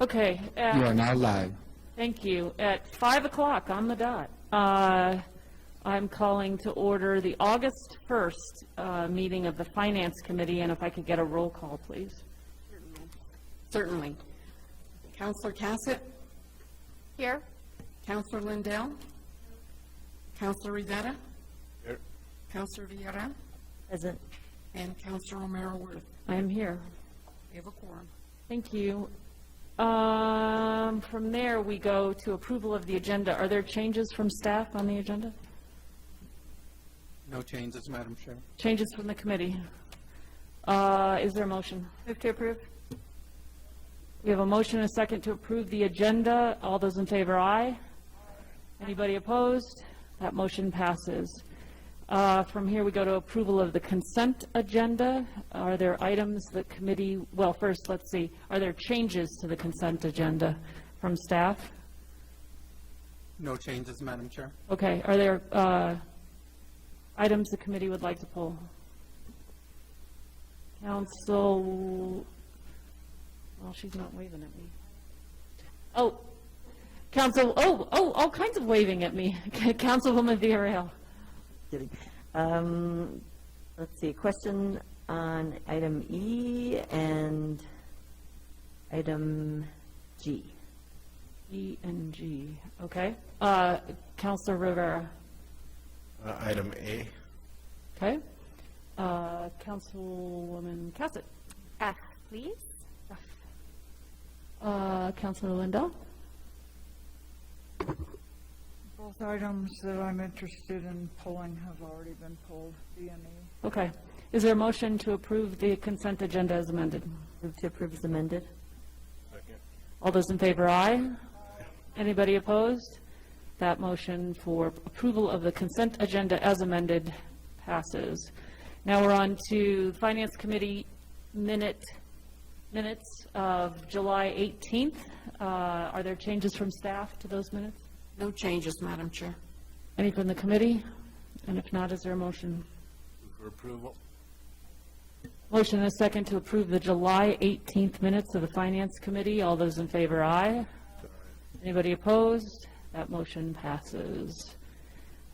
Okay, You are now live. thank you. At 5 o'clock on the dot, I'm calling to order the August 1st meeting of the Finance Committee, and if I could get a roll call, please. Certainly. Counselor Cassett? Here. Counselor Lindell? Counselor Rivera? Here. Counselor Vieira? Present. And Counselor Romero Worth. I am here. We have a quorum. Thank you. From there, we go to approval of the agenda. Are there changes from staff on the agenda? No changes, Madam Chair. Changes from the committee? Is there a motion? Move to approve. We have a motion and a second to approve the agenda. All those in favor, aye. Anybody opposed? That motion passes. From here, we go to approval of the consent agenda. Are there items the committee, well, first, let's see, are there changes to the consent agenda from staff? No changes, Madam Chair. Okay, are there items the committee would like to pull? Council, well, she's not waving at me. Oh, Council, all kinds of waving at me. Councilwoman Villarreal. Kidding. Let's see, question on item E and item G. E and G, okay. Councilor Rivera, Item A. okay. Councilwoman Cassett. F, please. Councilor Lindell. Both items that I'm interested in pulling have already been pulled, B and E. Okay. Is there a motion to approve the consent agenda as amended? Move to approve is amended. All those in favor, aye. Anybody opposed? That motion for approval of the consent agenda as amended passes. Now we're on to Finance Committee minutes of July 18th. Are there changes from staff to those minutes? No changes, Madam Chair. Any from the committee? And if not, is there a motion? For approval. Motion and a second to approve the July 18th minutes of the Finance Committee. All those in favor, aye. Anybody opposed? That motion passes.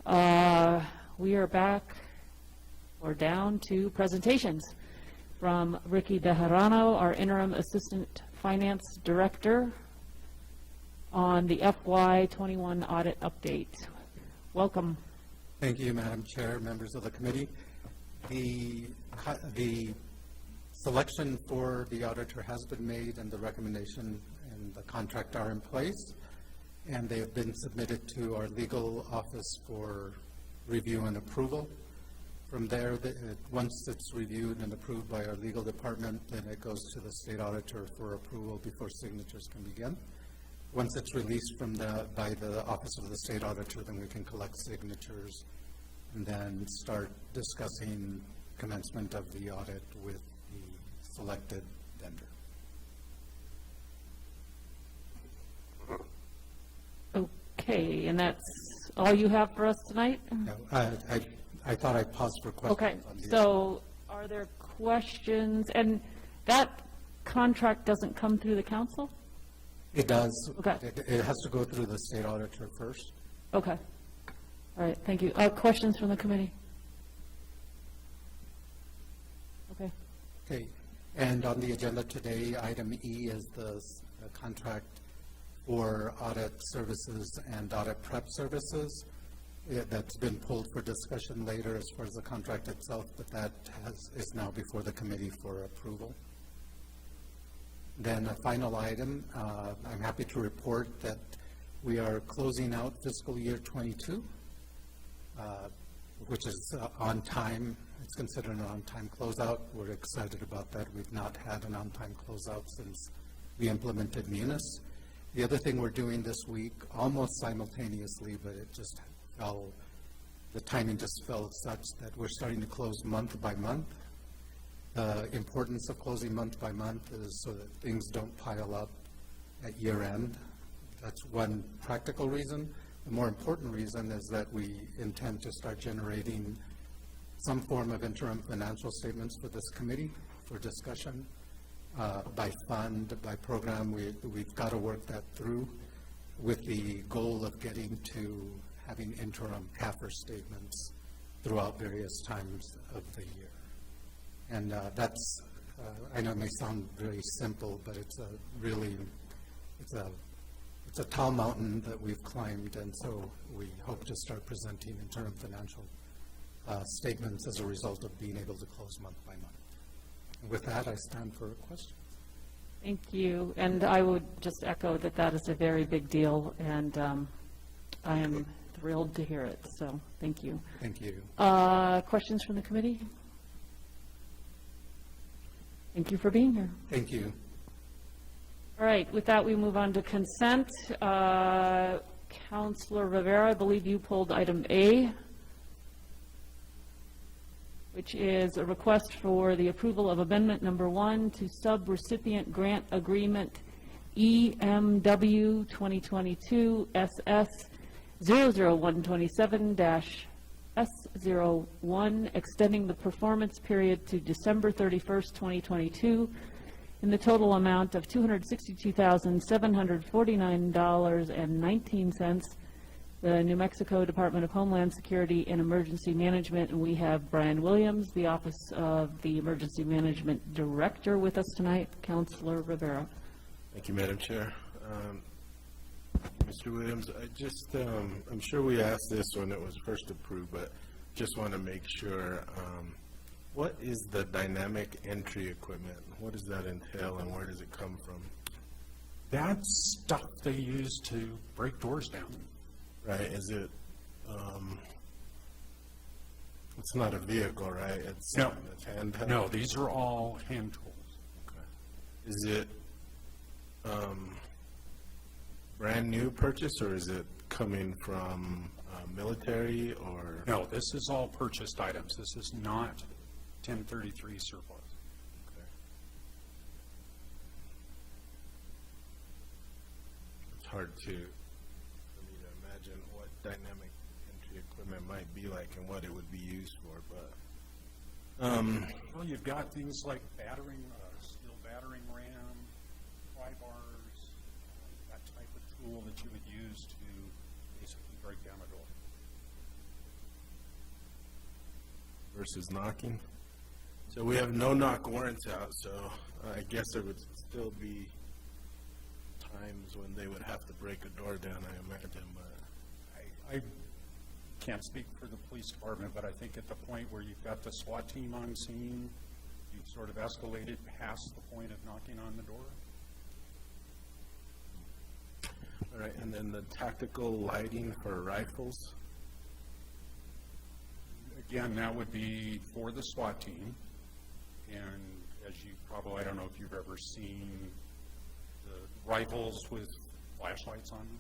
We are back or down to presentations from Ricky Bejarano, our Interim Assistant Finance Director, on the FY21 audit update. Welcome. Thank you, Madam Chair, members of the committee. The selection for the auditor has been made, and the recommendation and the contract are in place, and they have been submitted to our legal office for review and approval. From there, once it's reviewed and approved by our legal department, then it goes to the state auditor for approval before signatures can begin. Once it's released by the Office of the State Auditor, then we can collect signatures and then start discussing commencement of the audit with the selected vendor. Okay, and that's all you have for us tonight? No, I thought I'd pause for questions. Okay, on the so are there questions? And that contract doesn't come through the council? It does. Okay. It has to go through the state auditor first. Okay. All right, thank you. Questions from the committee? Okay. Okay. And on the agenda today, item E is the contract for audit services and audit prep services. That's been pulled for discussion later as far as the contract itself, but that is now before the committee for approval. Then a final item, I'm happy to report that we are closing out fiscal year 22, which is on time. It's considered an on-time closeout. We're excited about that. We've not had an on-time closeout since we implemented Munis. The other thing we're doing this week, almost simultaneously, but it just fell, the timing just fell such that we're starting to close month by month. The importance of closing month by month is so that things don't pile up at year end. That's one practical reason. The more important reason is that we intend to start generating some form of interim financial statements for this committee for discussion. by fund, by program. We've got to work that through with the goal of getting to having interim CAFR statements throughout various times of the year. And that's, I know it may sound very simple, but it's a really, it's a tall mountain that we've climbed, and so we hope to start presenting interim financial statements as a result of being able to close month by month. And with that, I stand for questions. Thank you. And I would just echo that that is a very big deal, and I am thrilled to hear it. So thank you. Thank you. Questions from the committee? Thank you for being here. Thank you. All right, with that, we move on to consent. Counselor Rivera, I believe you pulled item A, which is a request for the approval of amendment number 1 to sub-recipient grant agreement EMW 2022 SS 00127-S01, extending the performance period to December 31st, 2022, in the total amount of $262,749.19. The New Mexico Department of Homeland Security and Emergency Management, and we have Brian Williams, the Office of the Emergency Management Director, with us tonight. Counselor Rivera. Thank you, Madam Chair. Mr. Williams, I just, I'm sure we asked this when it was first approved, but just want to make sure, what is the dynamic entry equipment? What does that entail, and where does it come from? That's stuff they use to break doors down. Right, is it, it's not a vehicle, right? It's No. It's handheld? No, these are all hand tools. Okay. Is it, brand new purchase, or is it coming from, military, or? No, this is all purchased items. This is not 1033 surplus. Okay. It's hard for me to imagine what dynamic entry equipment might be like and what it would be used for, but, Well, you've got things like battering, steel battering ram, pry bars, that type of tool that you would use to basically break down a door. versus knocking. So we have no knock warrants out, so I guess there would still be times when they would have to break a door down, I imagine, but. I can't speak for the police department, but I think at the point where you've got the SWAT team on scene, you've sort of escalated past the point of knocking on the door. All right, and then the tactical lighting for rifles? Again, that would be for the SWAT team. And as you probably, I don't know if you've ever seen the rifles with flashlights on them.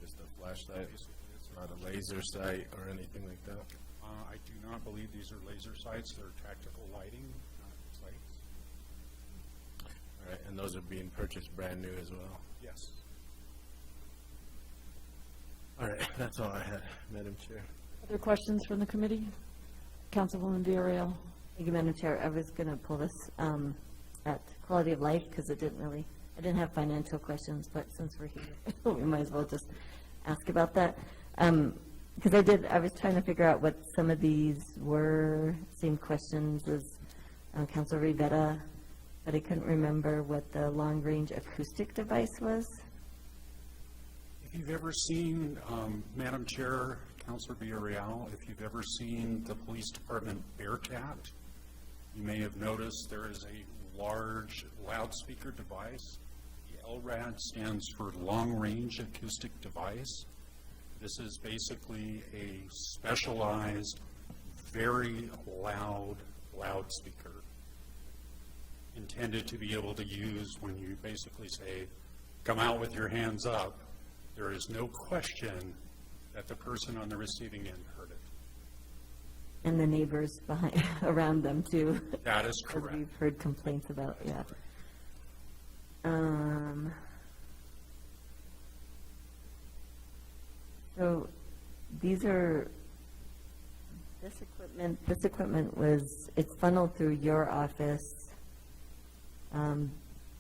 Just a flashlight? It's not a laser sight or anything like that? I do not believe these are laser sights. They're tactical lighting, not sights. All right, and those are being purchased brand new as well? Yes. All right, that's all I had, Madam Chair. Other questions from the committee? Councilwoman Villarreal. Thank you, Madam Chair. I was going to pull this at quality of life because I didn't have financial questions, but since we're here, we might as well just ask about that. Because I was trying to figure out what some of these were, same questions as Councilor Rivera, but I couldn't remember what the long-range acoustic device was. If you've ever seen, Madam Chair, Councilor Villarreal, if you've ever seen the police department Bearcat, you may have noticed there is a large loudspeaker device. The LRAD stands for Long Range Acoustic Device. This is basically a specialized, very loud loudspeaker intended to be able to use when you basically say, come out with your hands up. There is no question that the person on the receiving end heard it. And the neighbors behind, around them too. That is As correct. we've heard complaints about, yeah. So these are, this equipment it's funneled through your office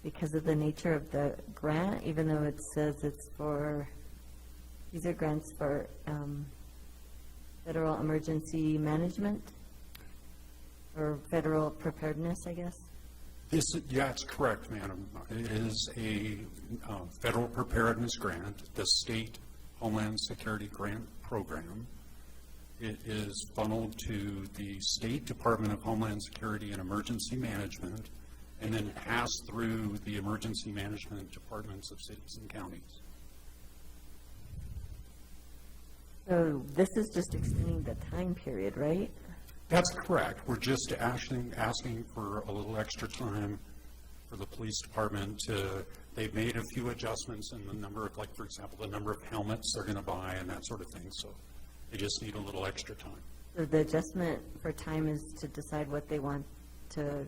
because of the nature of the grant, even though it says it's for, these are grants for federal emergency management, or federal preparedness, I guess? Yeah, it's correct, madam. It is a federal preparedness grant, the state Homeland Security Grant Program. It is funneled to the State Department of Homeland Security and Emergency Management, and then passed through the emergency management departments of cities and counties. So this is just extending the time period, right? That's correct. We're just asking for a little extra time for the police department to, they've made a few adjustments in the number of, like, for example, the number of helmets they're going to buy and that sort of thing. So they just need a little extra time. So the adjustment for time is to decide what they want to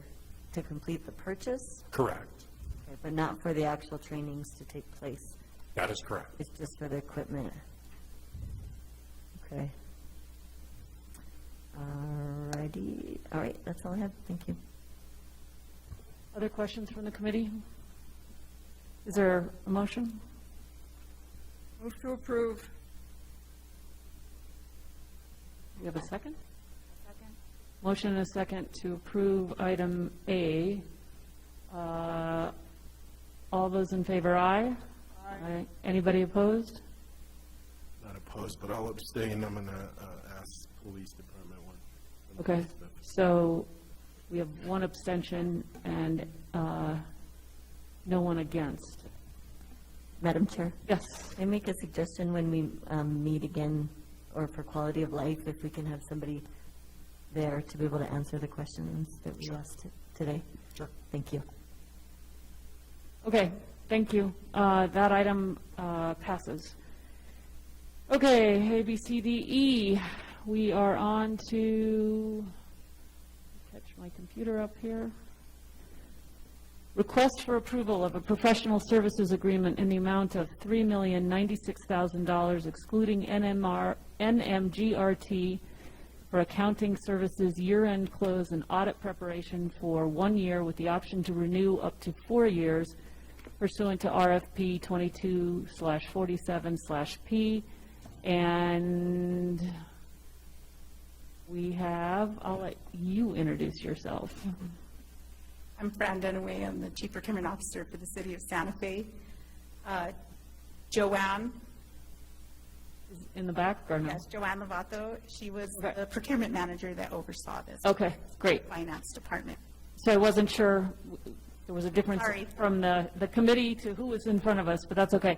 complete the purchase, Correct. okay, but not for the actual trainings to take place. That is correct. It's just for the equipment. Okay. Alrighty, all right, that's all I have, thank you. Other questions from the committee? Is there a motion? Move to approve. Do you have a second? Second. Motion and a second to approve item A. All those in favor, aye? Aye. Anybody opposed? Not opposed, but I'll abstain. I'm going to ask police department one. Okay, so we have one abstention and no one against. Madam Chair? Yes. Can I make a suggestion when we meet again, or for quality of life, if we can have somebody there to be able to answer the questions that we asked today? Sure. Thank you. Okay, thank you. That item passes. Okay, A, B, C, D, E. We are on to, catch my computer up here. Request for approval of a professional services agreement in the amount of $3,096,000 excluding NMGRT for accounting services, year-end close and audit preparation for 1 year with the option to renew up to 4 years pursuant to RFP 22/47/P. And we have, I'll let you introduce yourself. I'm Fran Dunaway. I'm the Chief Procurement Officer for the City of Santa Fe. Joanne, In the back, or no? yes, Joanne Lovato, she was Okay. the procurement manager that oversaw this. Okay, great. Finance Department. So I wasn't sure, there was a difference Sorry. from the committee to who was in front of us, but that's okay.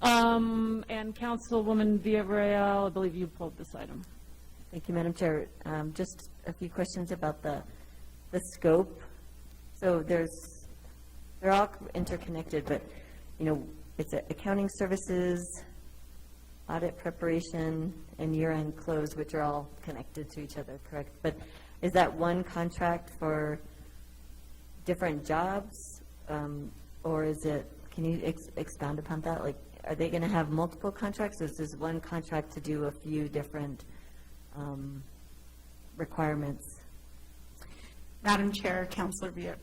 And Councilwoman Villarreal, I believe you pulled this item. Thank you, Madam Chair. Just a few questions about the scope. So they're all interconnected, but, it's accounting services, audit preparation, and year-end close, which are all connected to each other, correct? But is that one contract for different jobs? Or is it, can you expound upon that? Like, are they going to have multiple contracts, or is this one contract to do a few different requirements? Madam Chair, Councilwoman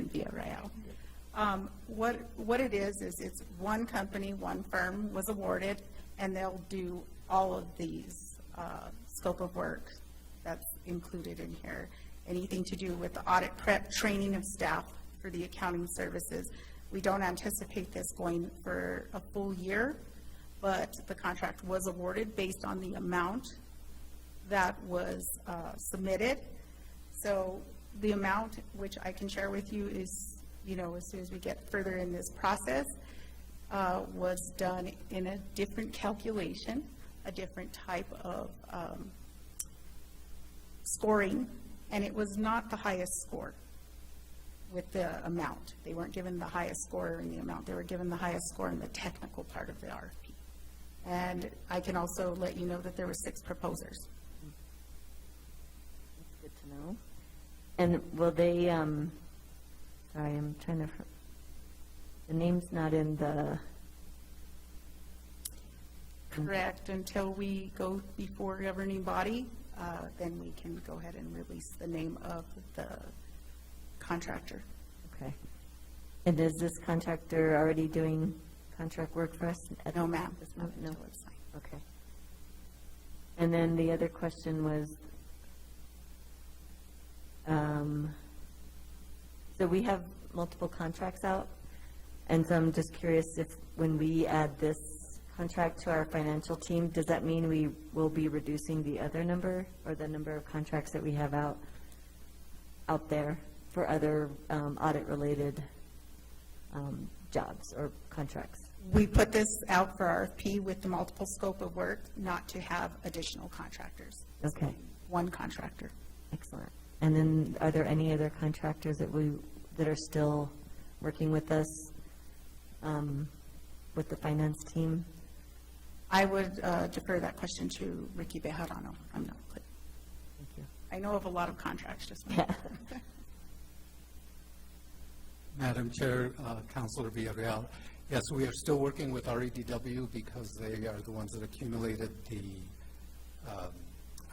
Villarreal. What it is it's one company, one firm was awarded, and they'll do all of these scope of work that's included in here. Anything to do with the audit prep, training of staff for the accounting services. We don't anticipate this going for a full year, but the contract was awarded based on the amount that was submitted. So the amount, which I can share with you, is, as soon as we get further in this process, was done in a different calculation, a different type of scoring, and it was not the highest score with the amount. They weren't given the highest score in the amount. They were given the highest score in the technical part of the RFP. And I can also let you know that there were 6 proposers. Good to know. And will they, sorry, I'm trying to, the name's not in the, Correct. Until we go before governing body, then we can go ahead and release the name of the contractor. Okay. And is this contractor already doing contract work for us? No, ma'am. No, no. Until it's signed. Okay. And then the other question was, so we have multiple contracts out, and so I'm just curious if, when we add this contract to our financial team, does that mean we will be reducing the other number, or the number of contracts that we have out there for other audit-related jobs or contracts? We put this out for RFP with the multiple scope of work, not to have additional contractors. Okay. One contractor. Excellent. And then are there any other contractors that are still working with us, with the finance team? I would defer that question to Ricky Bejarano. I'm not, Thank you. I know of a lot of contracts, just. Yeah. Madam Chair, Councilor Villarreal, yes, we are still working with REDW because they are the ones that accumulated the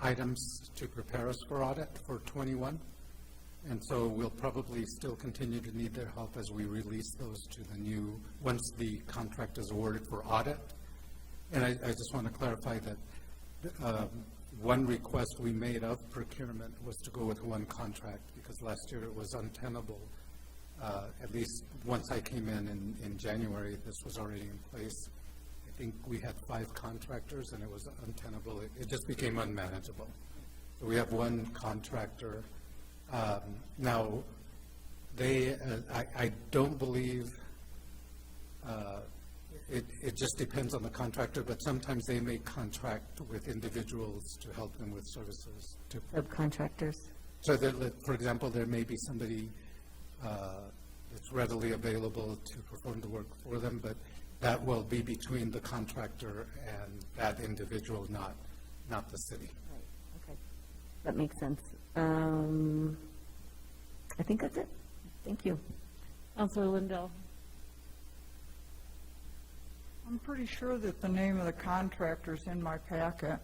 items to prepare us for audit for 21. And so we'll probably still continue to need their help as we release those to the new, once the contract is awarded for audit. And I just want to clarify that one request we made of procurement was to go with one contract, because last year it was untenable. At least once I came in January, this was already in place. I think we had 5 contractors, and it was untenable. It just became unmanageable. So we have one contractor. Now, I don't believe, it just depends on the contractor, but sometimes they may contract with individuals to help them with services. Subcontractors? So that, for example, there may be somebody that's readily available to perform the work for them, but that will be between the contractor and that individual, not the city. Right, okay. That makes sense. I think that's it. Thank you. Counselor Lindell? I'm pretty sure that the name of the contractor's in my packet.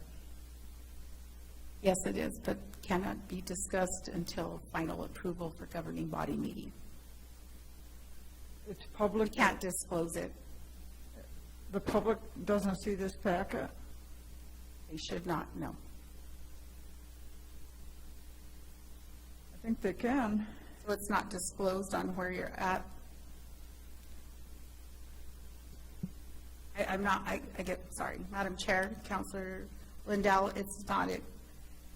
Yes, it is, but cannot be discussed until final approval for governing body meeting. It's We public. can't disclose it. The public doesn't see this packet. They should not know. I think they can. So it's not disclosed on where you're at. I get, sorry, Madam Chair, Counselor Lindell, it's not it,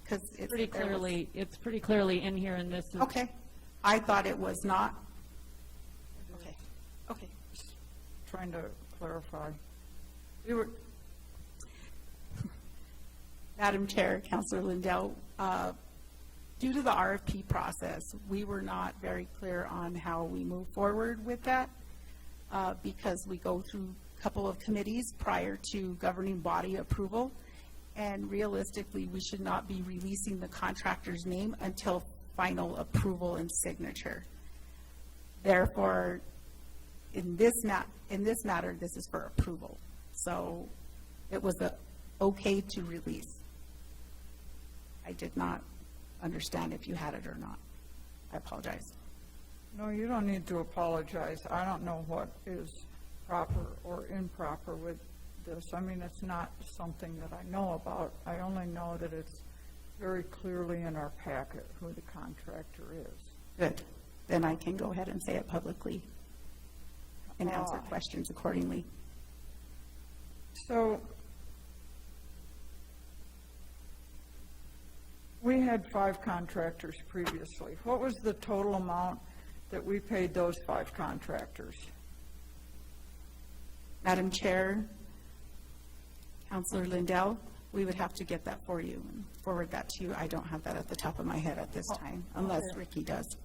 because it's. It's pretty clearly in here, and this is. Okay, I thought it was not. Okay, okay. Trying to clarify. Madam Chair, Counselor Lindell, due to the RFP process, we were not very clear on how we move forward with that, because we go through a couple of committees prior to governing body approval, and realistically, we should not be releasing the contractor's name until final approval and signature. Therefore, in this matter, this is for approval. So it was okay to release. I did not understand if you had it or not. I apologize. No, you don't need to apologize. I don't know what is proper or improper with this. I mean, it's not something that I know about. I only know that it's very clearly in our packet who the contractor is. Good. Then I can go ahead and say it publicly and answer questions accordingly. So we had 5 contractors previously. What was the total amount that we paid those 5 contractors? Madam Chair, Counselor Lindell, we would have to get that for you and forward that to you. I don't have that at the top of my head at this time, unless Ricky does.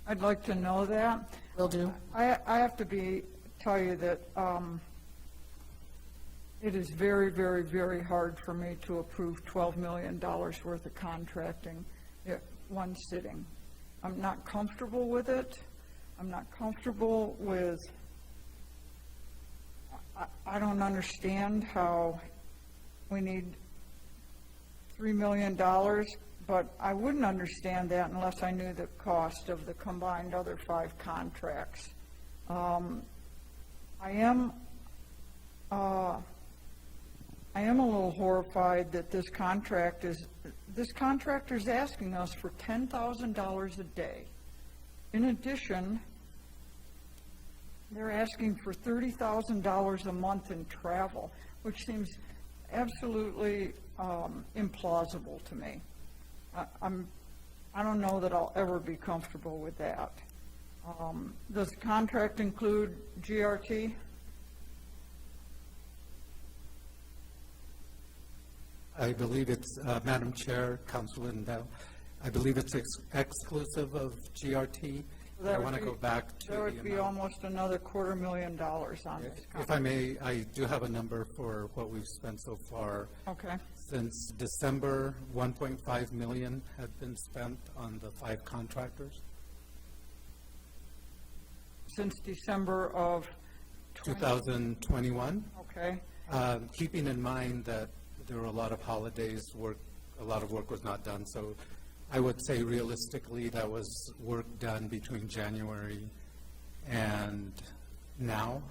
I'd like to know that. Will do. I have to tell you that it is very, very, very hard for me to approve $12 million worth of contracting at one sitting. I'm not comfortable with it. I'm not comfortable with, I don't understand how we need $3 million but I wouldn't understand that unless I knew the cost of the combined other 5 contracts. I am a little horrified that this contractor's asking us for $10,000 a day. In addition, they're asking for $30,000 a month in travel, which seems absolutely implausible to me. I don't know that I'll ever be comfortable with that. Does the contract include GRT? I believe it's, Madam Chair, Councilor Lindell, I believe it's exclusive of GRT. That I would want to be- go back to the There would be amount. almost another $250,000 on this contract. If I may, I do have a number for what we've spent so far. Okay, Since December, 1.5 million had been spent on the 5 contractors. since December of 2021, okay, keeping in mind that there were a lot of holidays, a lot of work was not done, so I would say realistically, that was work done between January and now,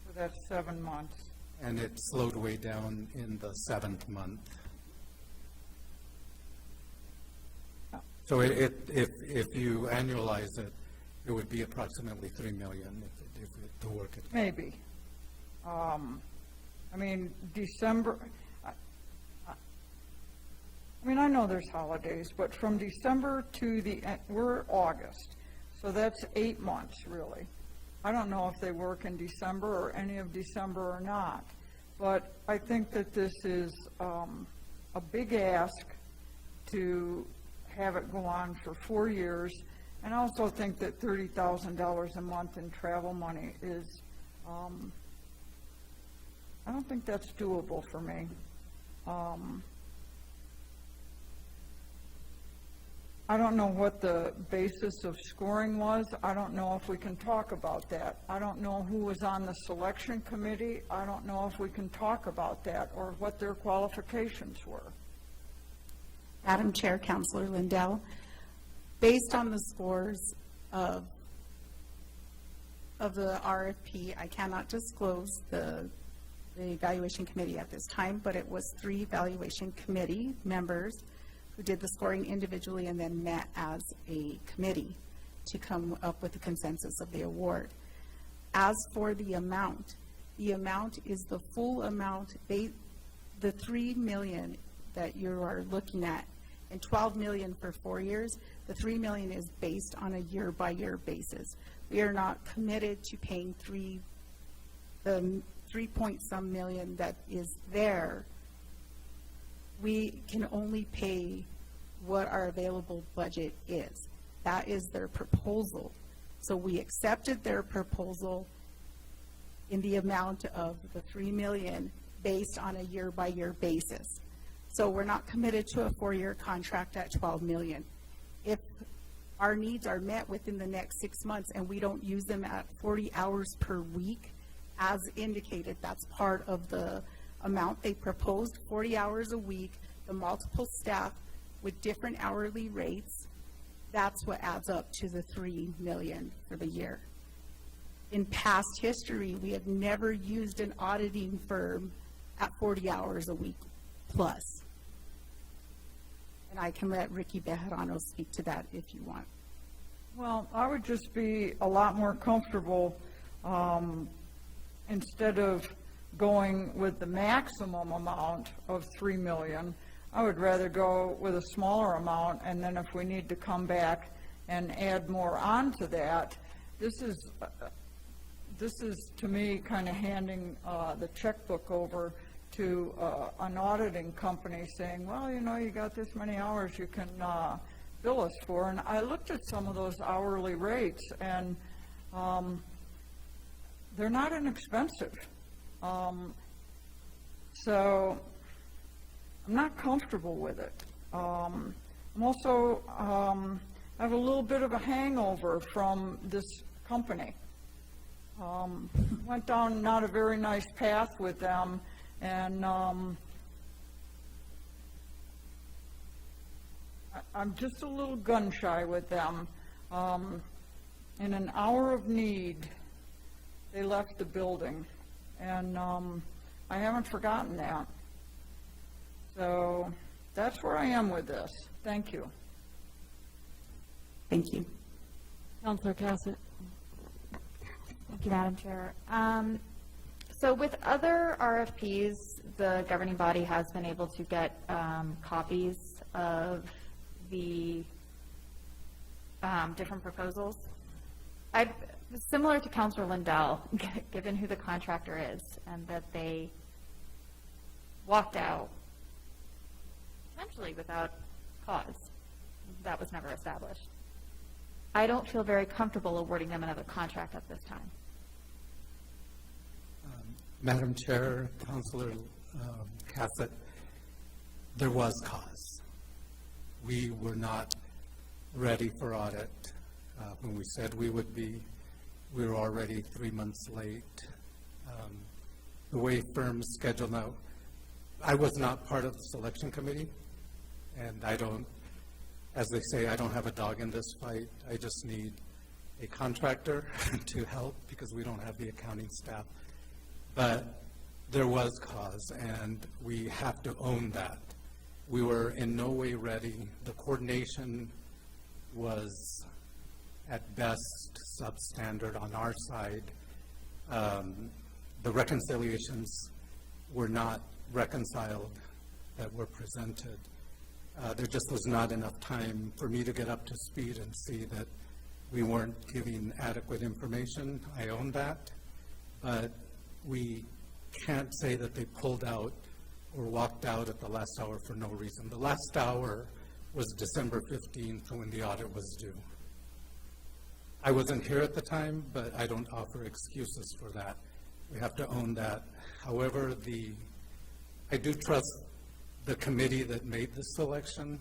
so that's 7 months. and it slowed way down in the 7th month. So if you annualize it, it would be approximately 3 million if the work had. Maybe. I mean, December, I mean, I know there's holidays, but from December to we're August, so that's 8 months, really. I don't know if they work in December or any of December or not, but I think that this is a big ask to have it go on for 4 years, and I also think that $30,000 a month in travel money is, I don't think that's doable for me. I don't know what the basis of scoring was. I don't know if we can talk about that. I don't know who was on the selection committee. I don't know if we can talk about that or what their qualifications were. Madam Chair, Councilor Lindell, based on the scores of the RFP, I cannot disclose the evaluation committee at this time, but it was 3 evaluation committee members who did the scoring individually and then met as a committee to come up with the consensus of the award. As for the amount is the full amount, the $3 million that you are looking at, and $12 million for 4 years, the $3 million is based on a year-by-year basis. We are not committed to paying the 3-point-some million that is there. We can only pay what our available budget is. That is their proposal. So we accepted their proposal in the amount of the $3 million based on a year-by-year basis. So we're not committed to a 4-year contract at $12 million. If our needs are met within the next 6 months and we don't use them at 40 hours per week, as indicated, that's part of the amount they proposed, 40 hours a week, the multiple staff with different hourly rates, that's what adds up to the $3 million for the year. In past history, we have never used an auditing firm at 40 hours a week plus. And I can let Ricky Bejarano speak to that if you want. Well, I would just be a lot more comfortable, instead of going with the maximum amount of 3 million, I would rather go with a smaller amount, and then if we need to come back and add more on to that, this is to me kind of handing the checkbook over to an auditing company saying, well, you know, you got this many hours you can bill us for. And I looked at some of those hourly rates, and they're not inexpensive. So I'm not comfortable with it. I'm also, I have a little bit of a hangover from this company. Went down not a very nice path with them, and I'm just a little gun shy with them. In an hour of need, they left the building, and I haven't forgotten that. So that's where I am with this. Thank you. Thank you. Counselor Cassett? Thank you, Madam Chair. So with other RFPs, the governing body has been able to get copies of the different proposals. Similar to Councilor Lindell, given who the contractor is, and that they walked out potentially without cause. That was never established. I don't feel very comfortable awarding them another contract at this time. Madam Chair, Councilor Cassett, there was cause. We were not ready for audit. When we said we would be, we were already 3 months late. The way firms schedule now, I was not part of the selection committee, and I don't, as they say, I don't have a dog in this fight. I just need a contractor to help because we don't have the accounting staff. But there was cause, and we have to own that. We were in no way ready. The coordination was at best substandard on our side. The reconciliations were not reconciled that were presented. There just was not enough time for me to get up to speed and see that we weren't giving adequate information. I own that. But we can't say that they pulled out or walked out at the last hour for no reason. The last hour was December 15th when the audit was due. I wasn't here at the time, but I don't offer excuses for that. We have to own that. However, I do trust the committee that made this selection.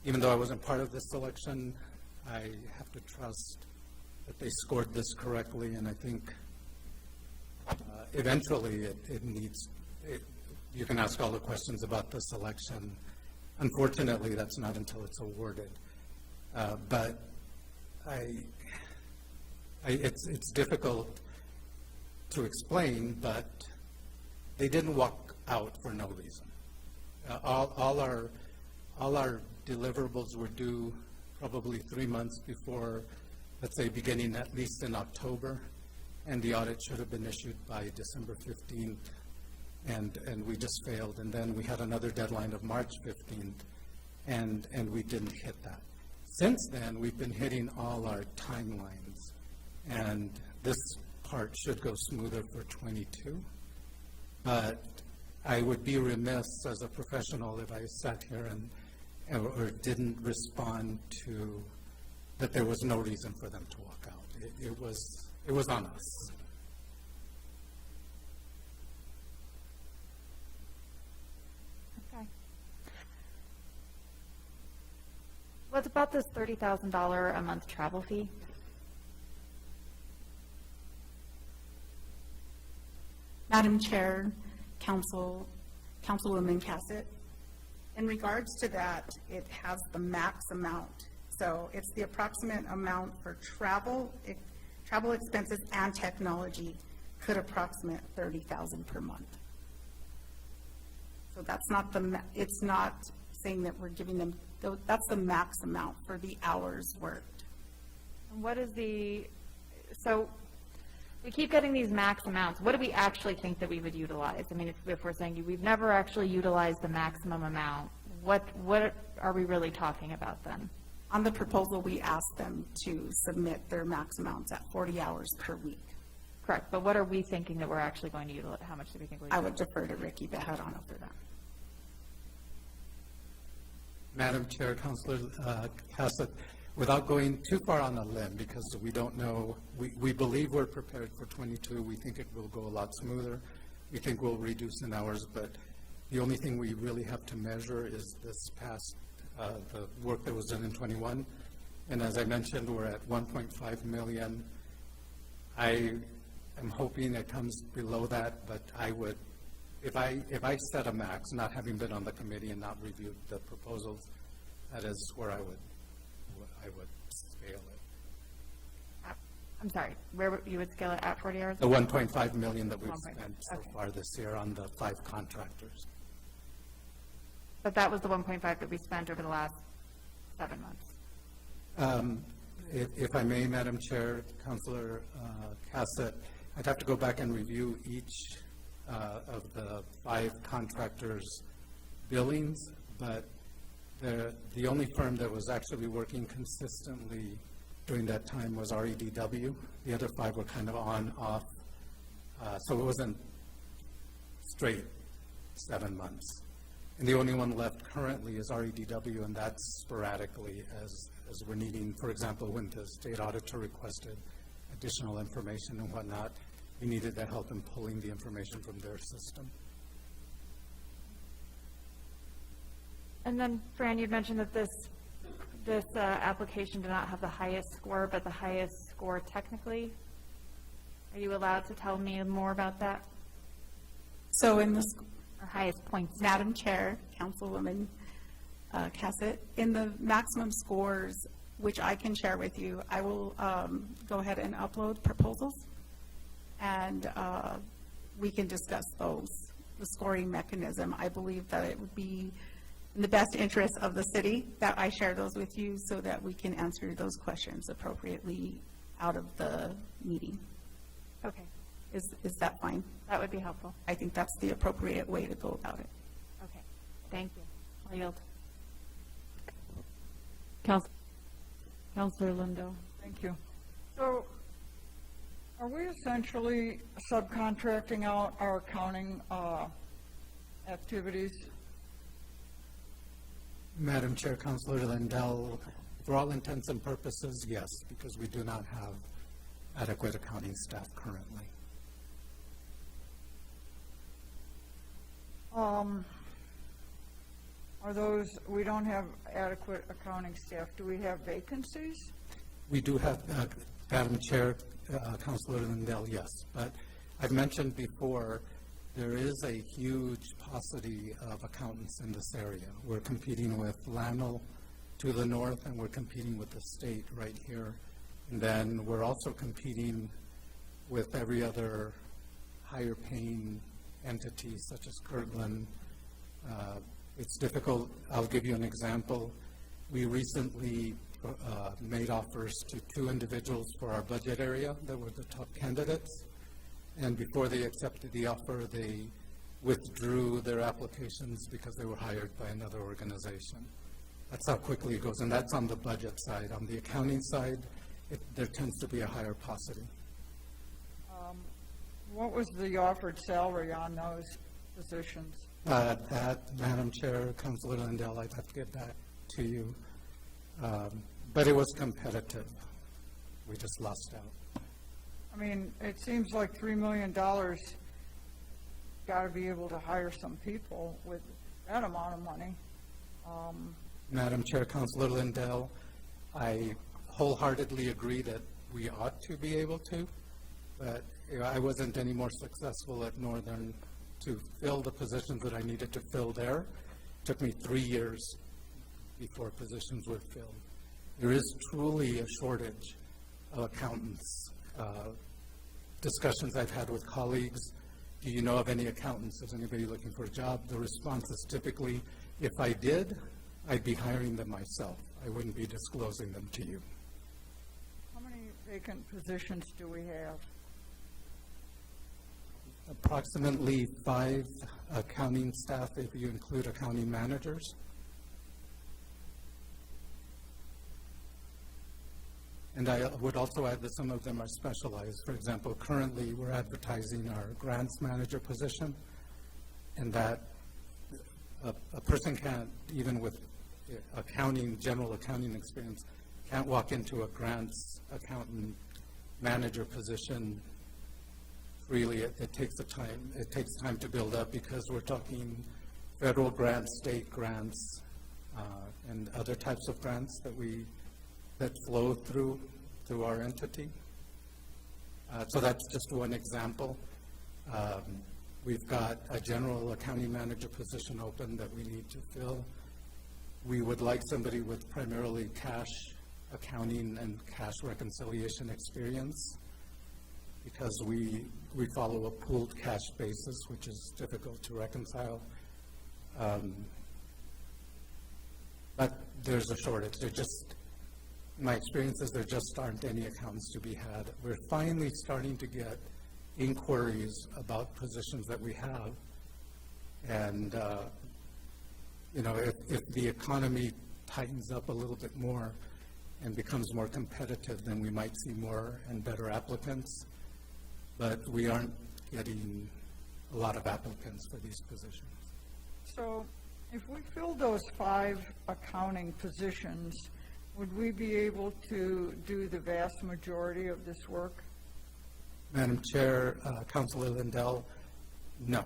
Even though I wasn't part of this selection, I have to trust that they scored this correctly, and I think eventually you can ask all the questions about the selection. Unfortunately, that's not until it's awarded. But it's difficult to explain, but they didn't walk out for no reason. All our deliverables were due probably 3 months before, let's say, beginning at least in October, and the audit should have been issued by December 15th, and we just failed. And then we had another deadline of March 15th, and we didn't hit that. Since then, we've been hitting all our timelines, and this part should go smoother for 22. But I would be remiss as a professional if I sat here or didn't respond to that there was no reason for them to walk out. It was on us. Okay. What about this $30,000 a month travel fee? Madam Chair, Councilwoman Cassett, in regards to that, it has the max amount. So it's the approximate amount for travel expenses and technology could approximate $30,000 per month. So that's not it's not saying that we're giving them, that's the max amount for the hours worked. And what is so we keep getting these max amounts. What do we actually think that we would utilize? I mean, if we're saying we've never actually utilized the maximum amount, what are we really talking about then? On the proposal, we asked them to submit their max amounts at 40 hours per week. Correct, but what are we thinking that we're actually going to utilize? How much do we think we're I would defer to Ricky Bejarano for that. Madam Chair, Councilor Cassett, without going too far on a limb, because we don't know, we believe we're prepared for 22. We think it will go a lot smoother. We think we'll reduce in hours, but the only thing we really have to measure is this past, the work that was done in 21. And as I mentioned, we're at 1.5 million. I am hoping it comes below that, but I would, if I set a max, not having been on the committee and not reviewed the proposals, That is where I would scale it. I'm sorry, where you would scale it at 40 hours? The 1.5 million that we've 1.5, spent so okay. far this year on the 5 contractors. But that was the 1.5 that we spent over the last 7 months. If I may, Madam Chair, Councilor Cassett, I'd have to go back and review each of the 5 contractors' billings, but the only firm that was actually working consistently during that time was REDW. The other 5 were kind of on, off, so it wasn't straight 7 months. And the only one left currently is REDW, and that's sporadically as we're needing, for example, when the state auditor requested additional information and whatnot, we needed that help in pulling the information from their system. And then, Fran, you'd mentioned that this application did not have the highest score, but the highest score technically. Are you allowed to tell me more about that? So in the, Or highest points? Madam Chair, Councilwoman Cassett, in the maximum scores, which I can share with you, I will go ahead and upload proposals, and we can discuss those, the scoring mechanism. I believe that it would be in the best interest of the city that I share those with you so that we can answer those questions appropriately out of the meeting. Okay, Is that fine? that would be helpful. I think that's the appropriate way to go about it. Okay, thank you. I'll yield. Counselor Lindo. Thank you. So are we essentially subcontracting out our accounting activities? Madam Chair, Councilor Lindell, for all intents and purposes, yes, because we do not have adequate accounting staff currently. Are those, we don't have adequate accounting staff. Do we have vacancies? We do have, Madam Chair, Councilor Lindell, yes, but I've mentioned before, there is a huge paucity of accountants in this area. We're competing with Lannel to the north, and we're competing with the state right here. And then we're also competing with every other higher paying entity such as Kirtland. It's difficult. I'll give you an example. We recently made offers to 2 individuals for our budget area that were the top candidates. And before they accepted the offer, they withdrew their applications because they were hired by another organization. That's how quickly it goes, and that's on the budget side. On the accounting side, there tends to be a higher paucity. What was the offered salary on those positions? That, Madam Chair, Councilor Lindell, I'd have to get back to you. But it was competitive. We just lost out. I mean, it seems like $3 million, got to be able to hire some people with that amount of money. Madam Chair, Councilor Lindell, I wholeheartedly agree that we ought to be able to, but I wasn't any more successful at Northern to fill the positions that I needed to fill there. It took me 3 years before positions were filled. There is truly a shortage of accountants. Discussions I've had with colleagues, do you know of any accountants? Is anybody looking for a job? The response is typically, if I did, I'd be hiring them myself. I wouldn't be disclosing them to you. How many vacant positions do we have? Approximately 5 accounting staff, if you include accounting managers. And I would also add that some of them are specialized. For example, currently we're advertising our grants manager position, and that a person can't, even with accounting, general accounting experience, can't walk into a grants accountant manager position freely. It takes the time. It takes time to build up because we're talking federal grants, state grants, and other types of grants that flow through our entity. So that's just one example. We've got a general accounting manager position open that we need to fill. We would like somebody with primarily cash accounting and cash reconciliation experience, because we follow a pooled cash basis, which is difficult to reconcile. But there's a shortage. My experience is there just aren't any accountants to be had. We're finally starting to get inquiries about positions that we have. And, if the economy tightens up a little bit more and becomes more competitive, then we might see more and better applicants. But we aren't getting a lot of applicants for these positions. So if we fill those 5 accounting positions, would we be able to do the vast majority of this work? Madam Chair, Councilor Lindell, no,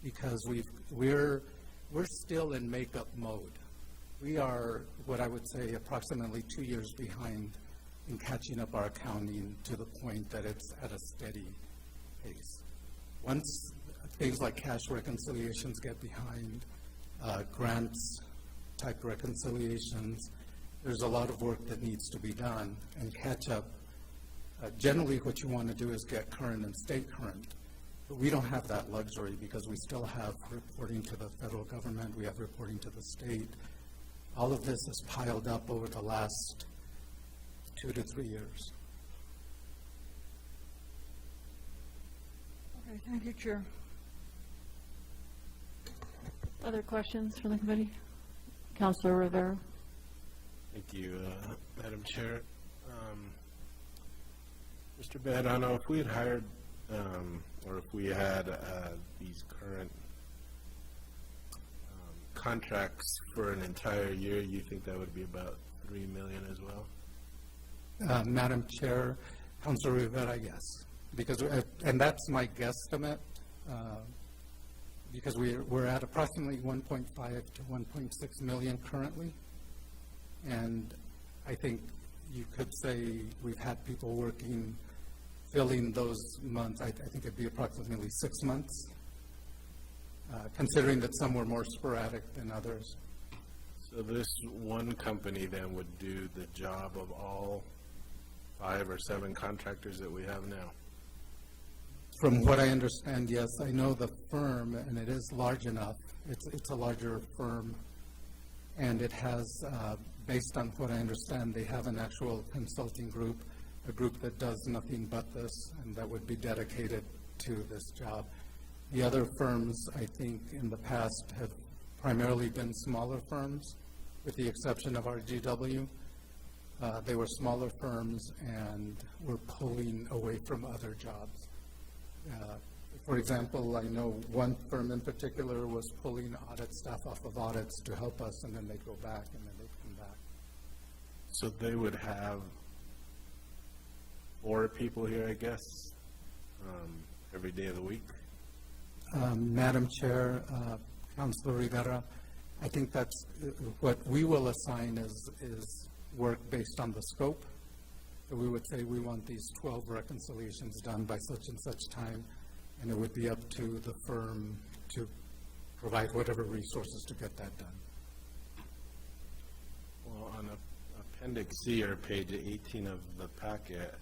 because we're still in makeup mode. We are, what I would say, approximately 2 years behind in catching up our accounting to the point that it's at a steady pace. Once things like cash reconciliations get behind, grants type reconciliations, there's a lot of work that needs to be done and catch up. Generally, what you want to do is get current and stay current. But we don't have that luxury because we still have reporting to the federal government, we have reporting to the state. All of this has piled up over the last 2 to 3 years. Okay, thank you, Chair. Other questions from the committee? Councilor Rivera? Thank you, Madam Chair. Mr. Badano, if we had hired, or if we had these current contracts for an entire year, you think that would be about $3 million as well? Madam Chair, Councilor Rivera, yes. Because, and that's my guesstimate, because we're at approximately 1.5 to 1.6 million currently. And I think you could say we've had people working, filling those months. I think it'd be approximately 6 months, considering that some were more sporadic than others. So this one company then would do the job of all 5 or 7 contractors that we have now? From what I understand, yes. I know the firm, and it is large enough. It's a larger firm, and it has, based on what I understand, they have an actual consulting group, a group that does nothing but this, and that would be dedicated to this job. The other firms, I think, in the past have primarily been smaller firms, with the exception of RGW. They were smaller firms and were pulling away from other jobs. For example, I know one firm in particular was pulling audit staff off of audits to help us, and then they'd go back, and then they'd come back. So they would have 4 people here, I guess, every day of the week? Madam Chair, Councilor Rivera, I think that's what we will assign is work based on the scope. So we would say we want these 12 reconciliations done by such and such time, and it would be up to the firm to provide whatever resources to get that done. Well, on Appendix C, or page 18 of the packet,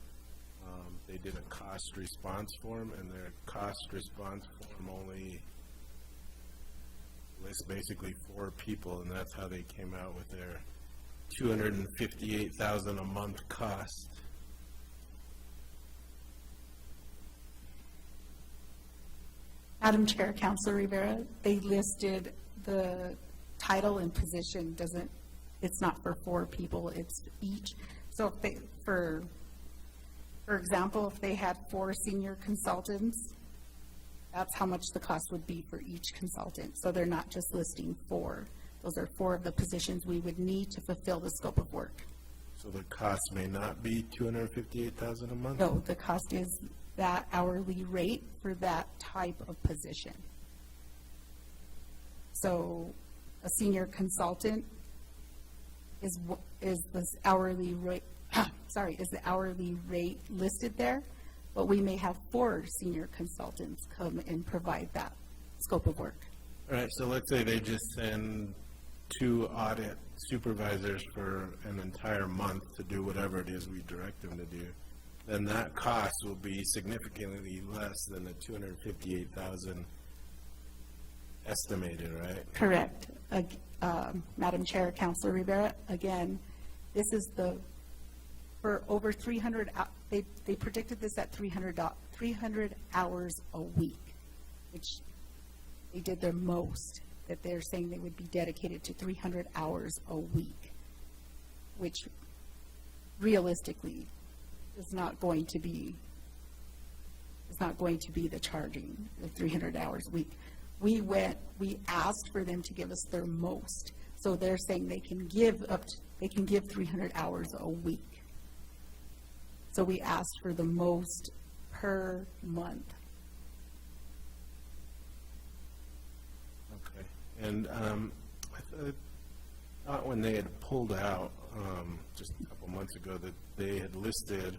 they did a cost response form, and their cost response form only lists basically 4 people, and that's how they came out with their $258,000 a month cost. Madam Chair, Councilor Rivera, they listed the title and position it's not for 4 people, it's each. So if they, for example, if they had 4 senior consultants, that's how much the cost would be for each consultant. So they're not just listing 4. Those are 4 of the positions we would need to fulfill the scope of work. So the cost may not be $258,000 a month? No, the cost is that hourly rate for that type of position. So a senior consultant is the hourly rate, is the hourly rate listed there, but we may have 4 senior consultants come and provide that scope of work. All right, so let's say they just send 2 audit supervisors for an entire month to do whatever it is we direct them to do, then that cost will be significantly less than the 258,000 estimated, right? Correct. Madam Chair, Counselor Rivera, again, this is for over 300, they predicted this at 300 hours a week, which they did their most, that they're saying they would be dedicated to 300 hours a week, which realistically is not going to be the charging, the 300 hours a week. We asked for them to give us their most, so they're saying they can give 300 hours a week. So we asked for the most per month. Okay. And I thought when they had pulled out just a couple months ago that they had listed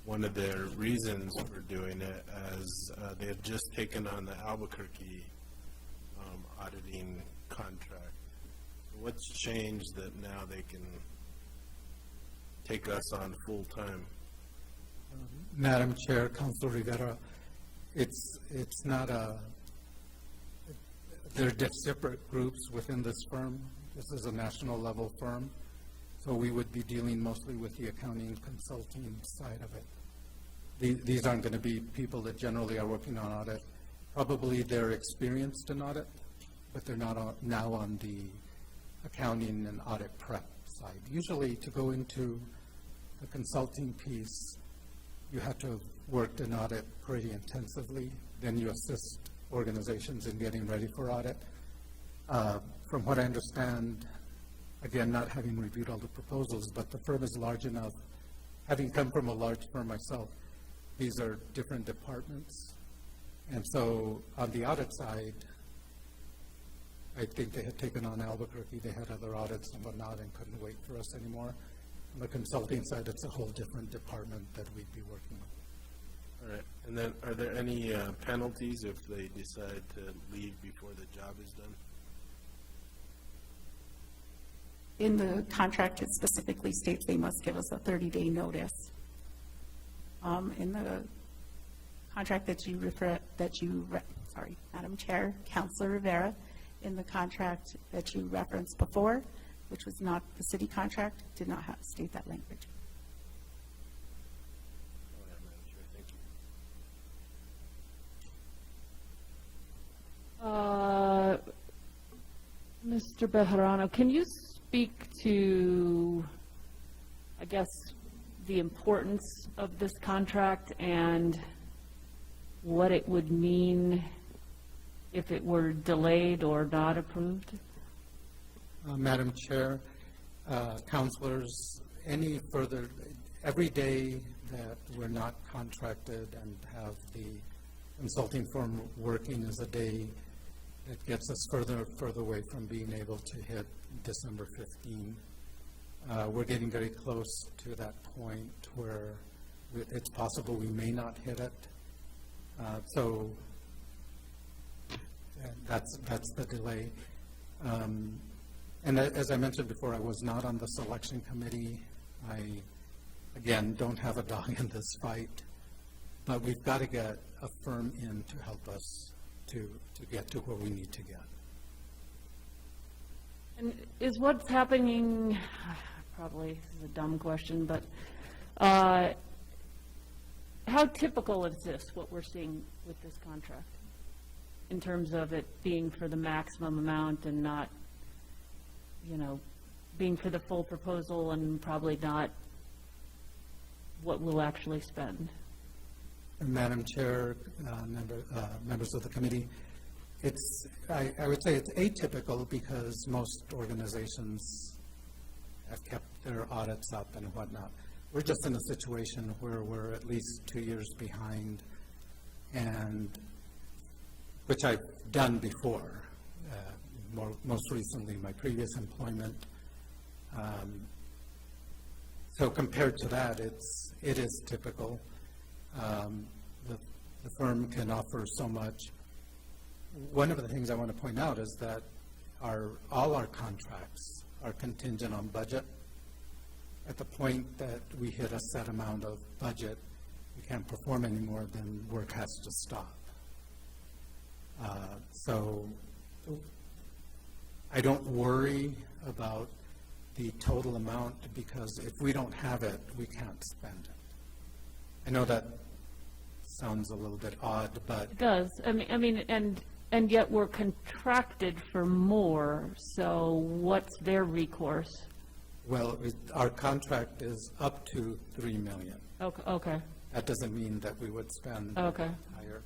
one of their reasons for doing it as they had just taken on the Albuquerque auditing contract. What's changed that now they can take us on full-time? Madam Chair, Councilor Rivera, it's not they're separate groups within this firm. This is a national level firm, so we would be dealing mostly with the accounting consulting side of it. These aren't going to be people that generally are working on audit. Probably they're experienced in audit, but they're not now on the accounting and audit prep side. Usually to go into the consulting piece, you have to have worked in audit pretty intensively, then you assist organizations in getting ready for audit. From what I understand, again, not having reviewed all the proposals, but the firm is large enough, having come from a large firm myself, these are different departments. And so on the audit side, I think they had taken on Albuquerque, they had other audits and whatnot and couldn't wait for us anymore. On the consulting side, it's a whole different department that we'd be working with. All right. And then are there any penalties if they decide to leave before the job is done? In the contract, it specifically states they must give us a 30-day notice. In the contract sorry, Madam Chair, Councilor Rivera, in the contract that you referenced before, which was not the city contract, did not state that language. Oh, yeah, Madam Chair, thank you. Mr. Bejarano, can you speak to, I guess, the importance of this contract and what it would mean if it were delayed or not approved? Madam Chair, councilors, every day that we're not contracted and have the consulting firm working is a day that gets us further away from being able to hit December 15. We're getting very close to that point where it's possible we may not hit it. So that's the delay. And as I mentioned before, I was not on the selection committee. I, again, don't have a dog in this fight, but we've got to get a firm in to help us to get to where we need to get. And is what's happening, probably this is a dumb question, but how typical is this, what we're seeing with this contract, in terms of it being for the maximum amount and not, you know, being for the full proposal and probably not what we'll actually spend? Madam Chair, members of the committee, I would say it's atypical because most organizations have kept their audits up and whatnot. We're just in a situation where we're at least 2 years behind, and which I've done before, most recently my previous employment. So compared to that, it is typical. The firm can offer so much. One of the things I want to point out is that all our contracts are contingent on budget. At the point that we hit a set amount of budget, we can't perform anymore, then work has to stop. So I don't worry about the total amount, because if we don't have it, we can't spend it. I know that sounds a little bit odd, but It does. And yet we're contracted for more, so what's their recourse? well, our contract is up to $3 million. Okay, That doesn't mean that we would spend okay. higher.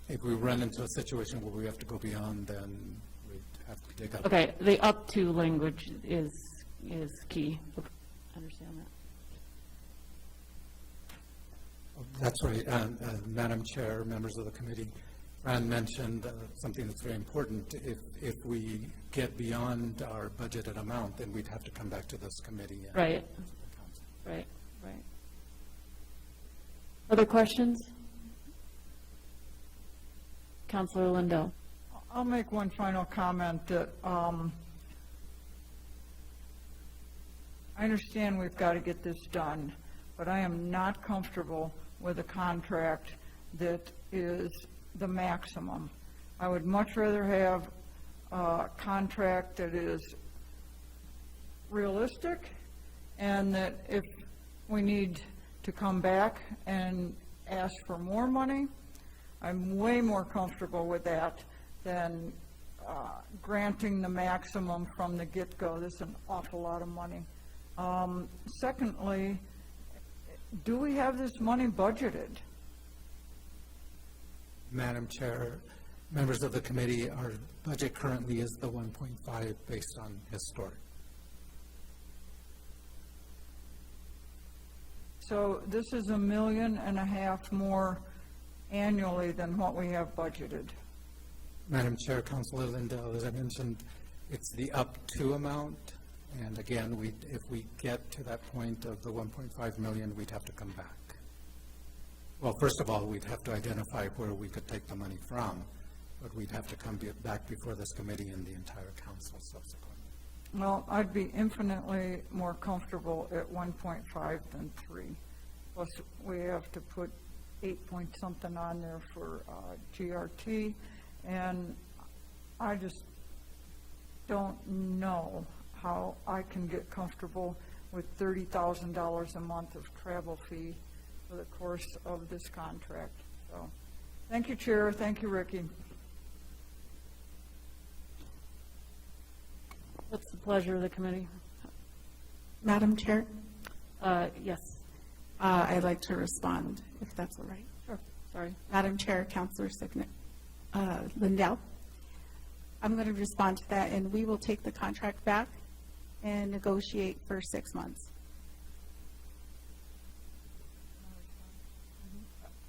If we run into a situation where we have to go beyond, then we'd have to dig up. Okay, the up to language is key. I understand that. That's right. Madam Chair, members of the committee, Fran mentioned something that's very important. If we get beyond our budgeted amount, then we'd have to come back to this committee. And Right. to the council. Right. Other questions? Counselor Lindell. I'll make one final comment that, I understand we've got to get this done, but I am not comfortable with a contract that is the maximum. I would much rather have a contract that is realistic, and that if we need to come back and ask for more money, I'm way more comfortable with that than granting the maximum from the get-go. This is an awful lot of money. Secondly, do we have this money budgeted? Madam Chair, members of the committee, our budget currently is the 1.5 based on historic. So this is $1.5 million more annually than what we have budgeted. Madam Chair, Councilor Lindell, as I mentioned, it's the up to amount. And again, if we get to that point of the 1.5 million, we'd have to come back. Well, first of all, we'd have to identify where we could take the money from, but we'd have to come back before this committee and the entire council subsequently. Well, I'd be infinitely more comfortable at 1.5 than 3. Plus, we have to put 8 point something on there for GRT, and I just don't know how I can get comfortable with $30,000 a month of travel fee for the course of this contract. So, thank you, Chair. Thank you, Ricky. What's the pleasure of the committee? Madam Chair, Yes. I'd like to respond, if that's all right. Sure. Sorry. Madam Chair, Councilor Lindell, I'm going to respond to that, and we will take the contract back and negotiate for 6 months.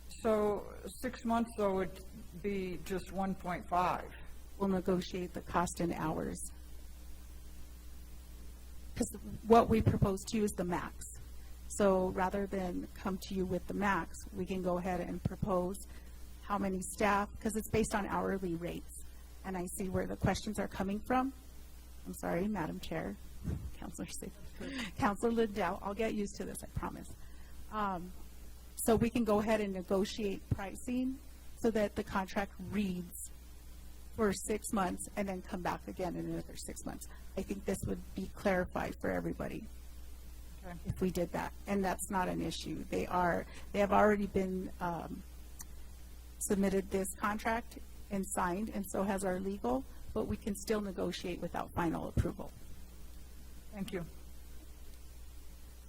So 6 months, though, would be just 1.5. We'll negotiate the cost in hours. Because what we propose to you is the max. So rather than come to you with the max, we can go ahead and propose how many staff, because it's based on hourly rates. And I see where the questions are coming from. I'm sorry, Madam Chair, Councilor Lindell, I'll get used to this, I promise. So we can go ahead and negotiate pricing so that the contract reads for 6 months and then come back again in another 6 months. I think this would be clarified for everybody Okay. if we did that, and that's not an issue. They have already been submitted this contract and signed, and so has our legal, but we can still negotiate without final approval. Thank you.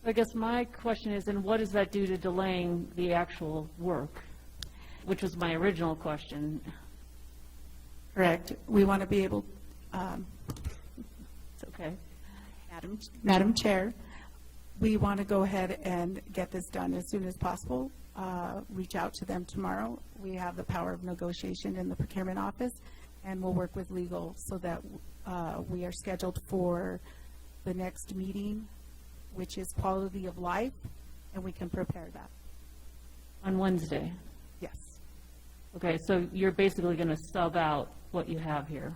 I guess my question is, and what does that do to delaying the actual work? Which was my original question. Correct. We want to be able, It's okay. Madam Chair, we want to go ahead and get this done as soon as possible. Reach out to them tomorrow. We have the power of negotiation in the procurement office, and we'll work with legal so that we are scheduled for the next meeting, which is quality of life, and we can prepare that. On Wednesday. Yes. Okay, so you're basically going to sub out what you have here.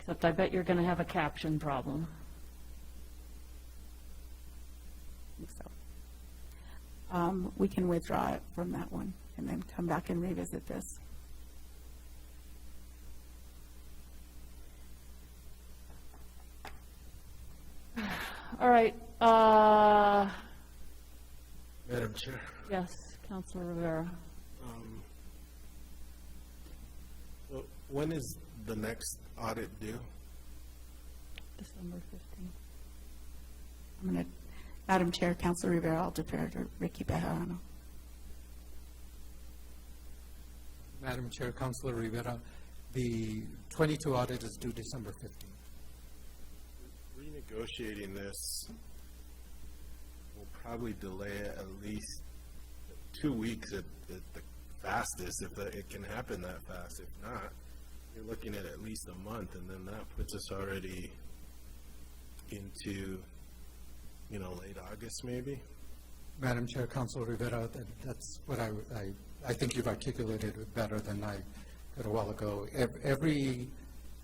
Except I bet you're going to have a caption problem. So, we can withdraw it from that one and then come back and revisit this. All right, Madam Chair, yes, Counselor Rivera. so when is the next audit due? December 15th. I'm going to, Madam Chair, Councilor Rivera, I'll defer to Ricky Bejarano. Madam Chair, Councilor Rivera, the 22 audit is due December 15th. Renegotiating this will probably delay it at least 2 weeks at the fastest, if it can happen that fast. If not, you're looking at least a month, and then that puts us already into, late August maybe. Madam Chair, Councilor Rivera, that's what I think you've articulated it better than I could a while ago. Every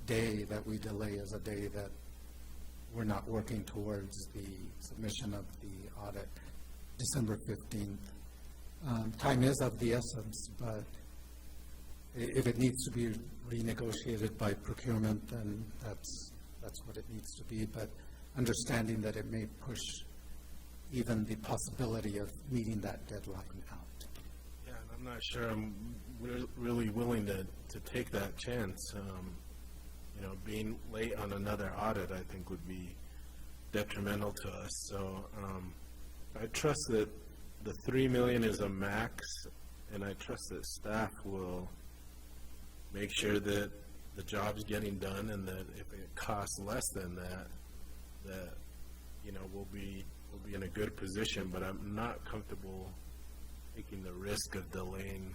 day that we delay is a day that we're not working towards the submission of the audit, December 15th. Time is of the essence, but if it needs to be renegotiated by procurement, then that's what it needs to be. But understanding that it may push even the possibility of meeting that deadline out. Yeah, and I'm not sure I'm really willing to take that chance. Being late on another audit, I think, would be detrimental to us. So I trust that the $3 million is a max, and I trust that staff will make sure that the job's getting done, and that if it costs less than that, we'll be in a good position. But I'm not comfortable taking the risk of delaying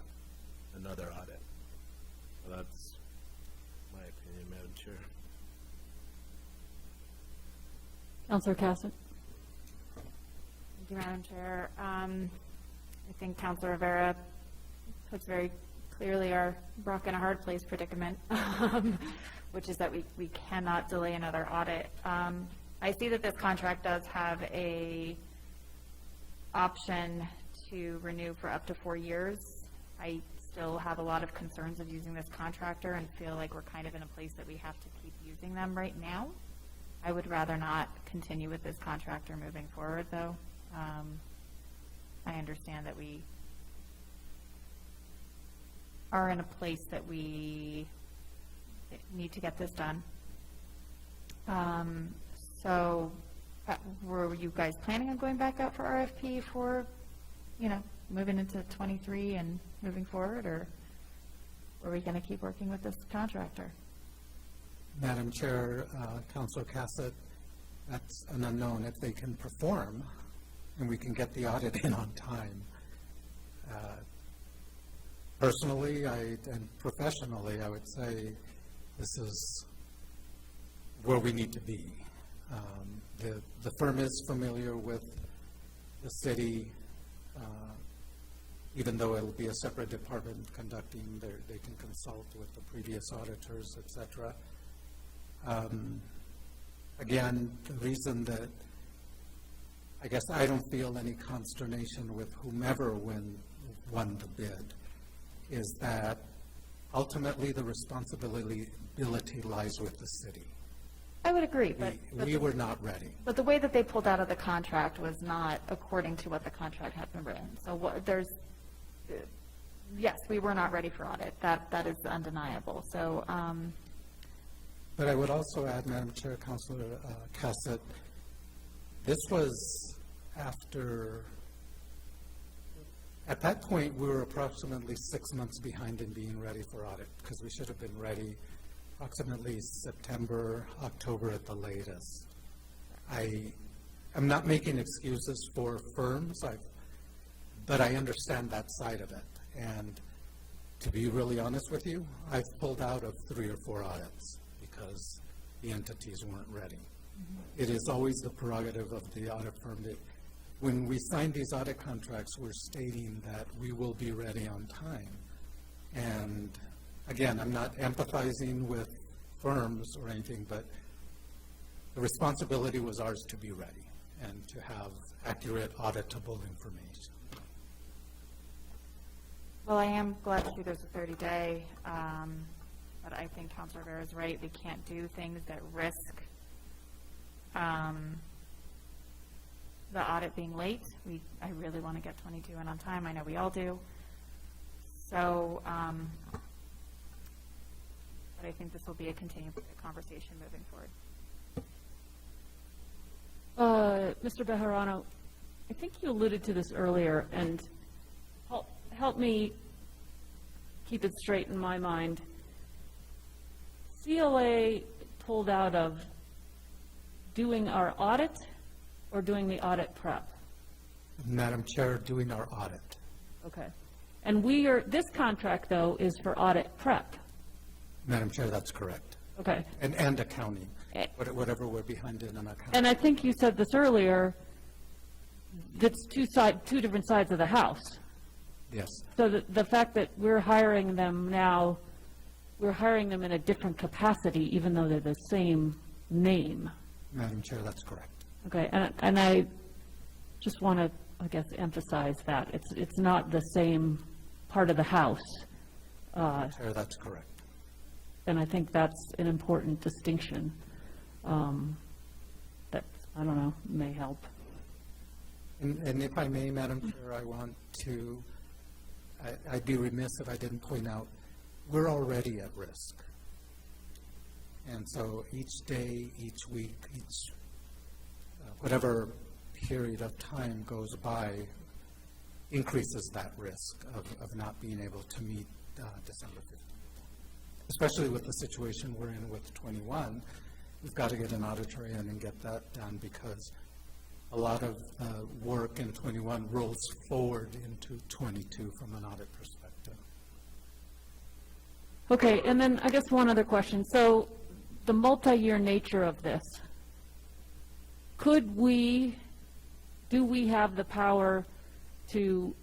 another audit. So that's my opinion, Madam Chair. Counselor Cassett? Thank you, Madam Chair. I think Councilor Rivera puts very clearly our rock and a hard place predicament, which is that we cannot delay another audit. I see that this contract does have a option to renew for up to 4 years. I still have a lot of concerns of using this contractor and feel like we're kind of in a place that we have to keep using them right now. I would rather not continue with this contractor moving forward, though. I understand that we are in a place that we need to get this done. So were you guys planning on going back out for RFP for, moving into 23 and moving forward, or were we going to keep working with this contractor? Madam Chair, Councilor Cassett, that's an unknown. If they can perform and we can get the audit in on time. Personally, and professionally, I would say this is where we need to be. The firm is familiar with the city, even though it'll be a separate department conducting, they can consult with the previous auditors, et cetera. Again, the reason that I guess I don't feel any consternation with whomever won the bid is that ultimately the responsibility lies with the city. I would agree, but We were not ready. But the way that they pulled out of the contract was not according to what the contract had been written. So yes, we were not ready for audit. That is undeniable. So, But I would also add, Madam Chair, Councilor Cassett, this was after, at that point, we were approximately 6 months behind in being ready for audit, because we should have been ready approximately September, October at the latest. I'm not making excuses for firms, but I understand that side of it. And to be really honest with you, I've pulled out of 3 or 4 audits because the entities weren't ready. Mm-hmm. It is always the prerogative of the audit firm that when we sign these audit contracts, we're stating that we will be ready on time. And again, I'm not empathizing with firms or anything, but the responsibility was ours to be ready and to have accurate auditable information. Well, I am glad to see there's a 30-day, but I think Counselor Rivera is right. We can't do things that risk the audit being late. I really want to get 22 in on time. I know we all do. So, but I think this will be a continued conversation moving forward. Mr. Bejarano, I think you alluded to this earlier, and help me keep it straight in my mind. CLA pulled out of doing our audit or doing the audit prep? Madam Chair, doing our audit. Okay. And this contract, though, is for audit prep. Madam Chair, that's correct. Okay. And accounting, whatever we're behind in accounting. And I think you said this earlier, that's two different sides of the house. Yes, So the fact that we're hiring them now, we're hiring them in a different capacity, even though they're the same name. Madam Chair, that's correct. Okay, and I just want to, I guess, emphasize that. It's not the same part of the house. Chair, that's correct. And I think that's an important distinction that, I don't know, may help. And if I may, Madam Chair, I want to, I'd be remiss if I didn't point out, we're already at risk. And so each day, each week, whatever period of time goes by increases that risk of not being able to meet December 15th. Especially with the situation we're in with 21, we've got to get an auditor in and get that done because a lot of work in 21 rolls forward into 22 from an audit perspective. Okay, and then I guess one other question. So the multi-year nature of this, do we have the power to,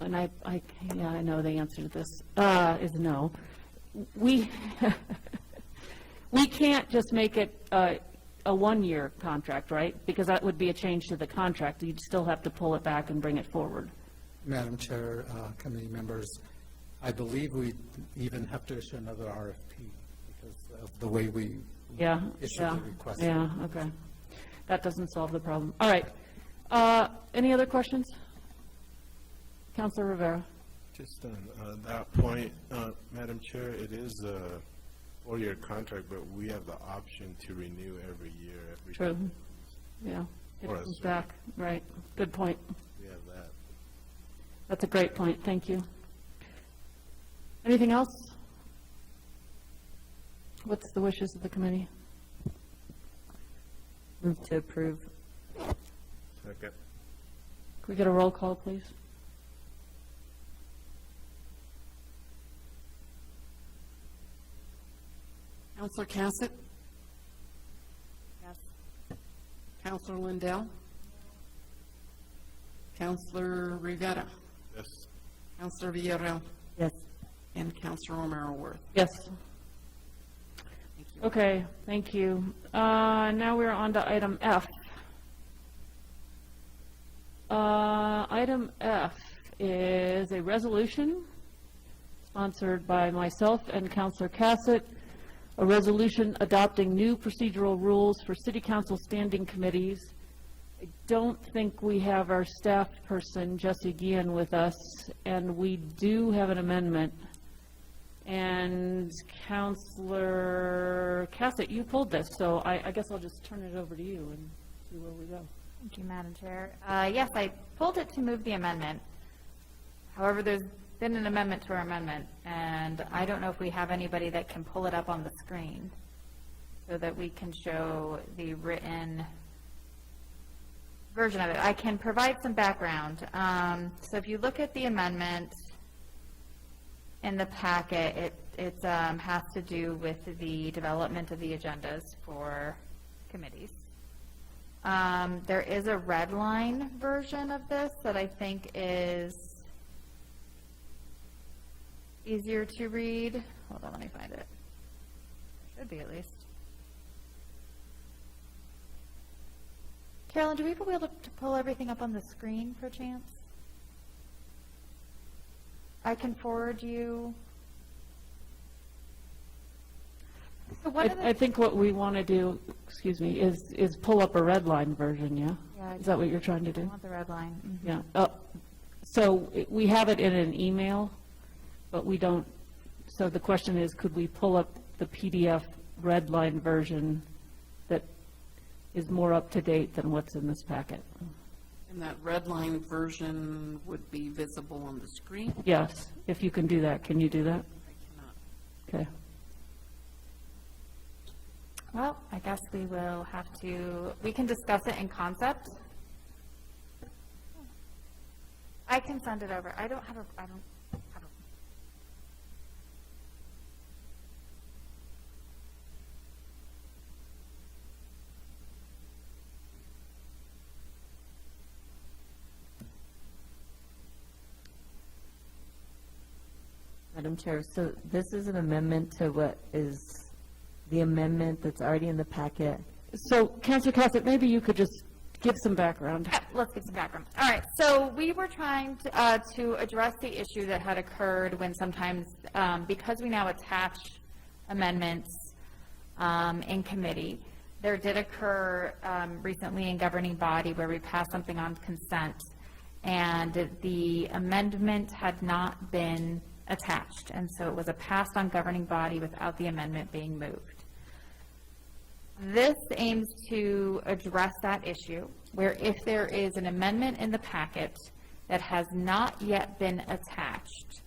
and I know the answer to this is no. We can't just make it a one-year contract, right? Because that would be a change to the contract. You'd still have to pull it back and bring it forward. Madam Chair, committee members, I believe we even have to issue another RFP because of the way we issue the request. Yeah, okay. That doesn't solve the problem. All right. Any other questions? Councilor Rivera. Just on that point, Madam Chair, it is a four-year contract, but we have the option to renew every year. True. Yeah. It Or comes a- back. Right. Good point. We have that. That's a great point. Thank you. Anything else? What's the wishes of the committee? Move to approve. Second. Can we get a roll call, please? Counselor Cassett? Yes. Counselor Lindell? Counselor Rivera? Yes. Counselor Villarreal? Yes. And Counselor Romero Worth. Yes. Thank you. Okay, thank you. Now we're on to item F. Item F is a resolution sponsored by myself and Councilor Cassett, a resolution adopting new procedural rules for city council standing committees. I don't think we have our staff person, Jesse Guillen, with us, and we do have an amendment. And Councilor Cassett, you pulled this, so I guess I'll just turn it over to you and see where we go. Thank you, Madam Chair. Yes, I pulled it to move the amendment. However, there's been an amendment to our amendment, and I don't know if we have anybody that can pull it up on the screen so that we can show the written version of it. I can provide some background. So if you look at the amendment in the packet, it has to do with the development of the agendas for committees. There is a red line version of this that I think is easier to read. Hold on, let me find it. Should be at least. Carolyn, do we be able to pull everything up on the screen per chance? I can forward you. So one of I the, think what we want to do, excuse me, is pull up a red line version, yeah? Yeah, Is that what you're trying to I do? want the red line. Mhm. Yeah. So we have it in an email, but we don't, so the question is, could we pull up the PDF red line version that is more up to date than what's in this packet? And that red line version would be visible on the screen? Yes, if you can do that, can you do that? I cannot. Okay. Well, I guess we will have to, we can discuss it in concept. I can send it over. I don't have a. Madam Chair, so this is an amendment to what is the amendment that's already in the packet. So, Councilor Cassett, maybe you could just give some background. Yeah, let's get some background. All right, so we were trying to address the issue that had occurred when sometimes, because we now attach amendments in committee, there did occur recently in governing body where we passed something on consent, and the amendment had not been attached, and so it was a passed on governing body without the amendment being moved. This aims to address that issue, where if there is an amendment in the packet that has not yet been attached,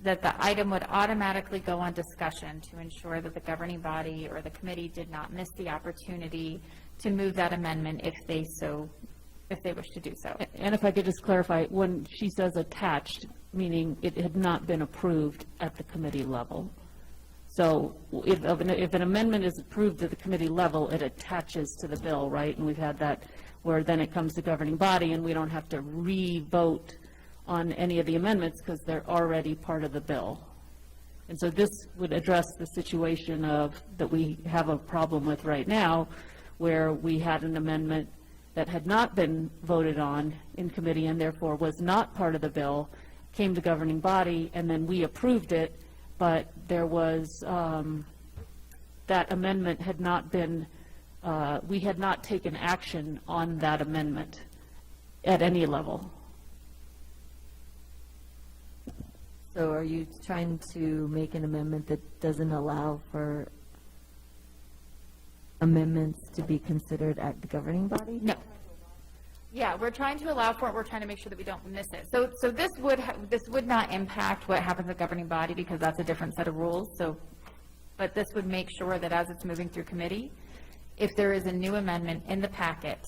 that the item would automatically go on discussion to ensure that the governing body or the committee did not miss the opportunity to move that amendment if they wish to do so. And if I could just clarify, when she says attached, meaning it had not been approved at the committee level. So if an amendment is approved at the committee level, it attaches to the bill, right? And we've had that where then it comes to governing body and we don't have to re-vote on any of the amendments because they're already part of the bill. And so this would address the situation that we have a problem with right now, where we had an amendment that had not been voted on in committee and therefore was not part of the bill, came to governing body, and then we approved it, but there was, that amendment had not been, we had not taken action on that amendment at any level. So are you trying to make an amendment that doesn't allow for amendments to be considered at the governing body? No. Yeah, we're trying to allow for it, we're trying to make sure that we don't miss it. So this would not impact what happens at governing body because that's a different set of rules, but this would make sure that as it's moving through committee, if there is a new amendment in the packet,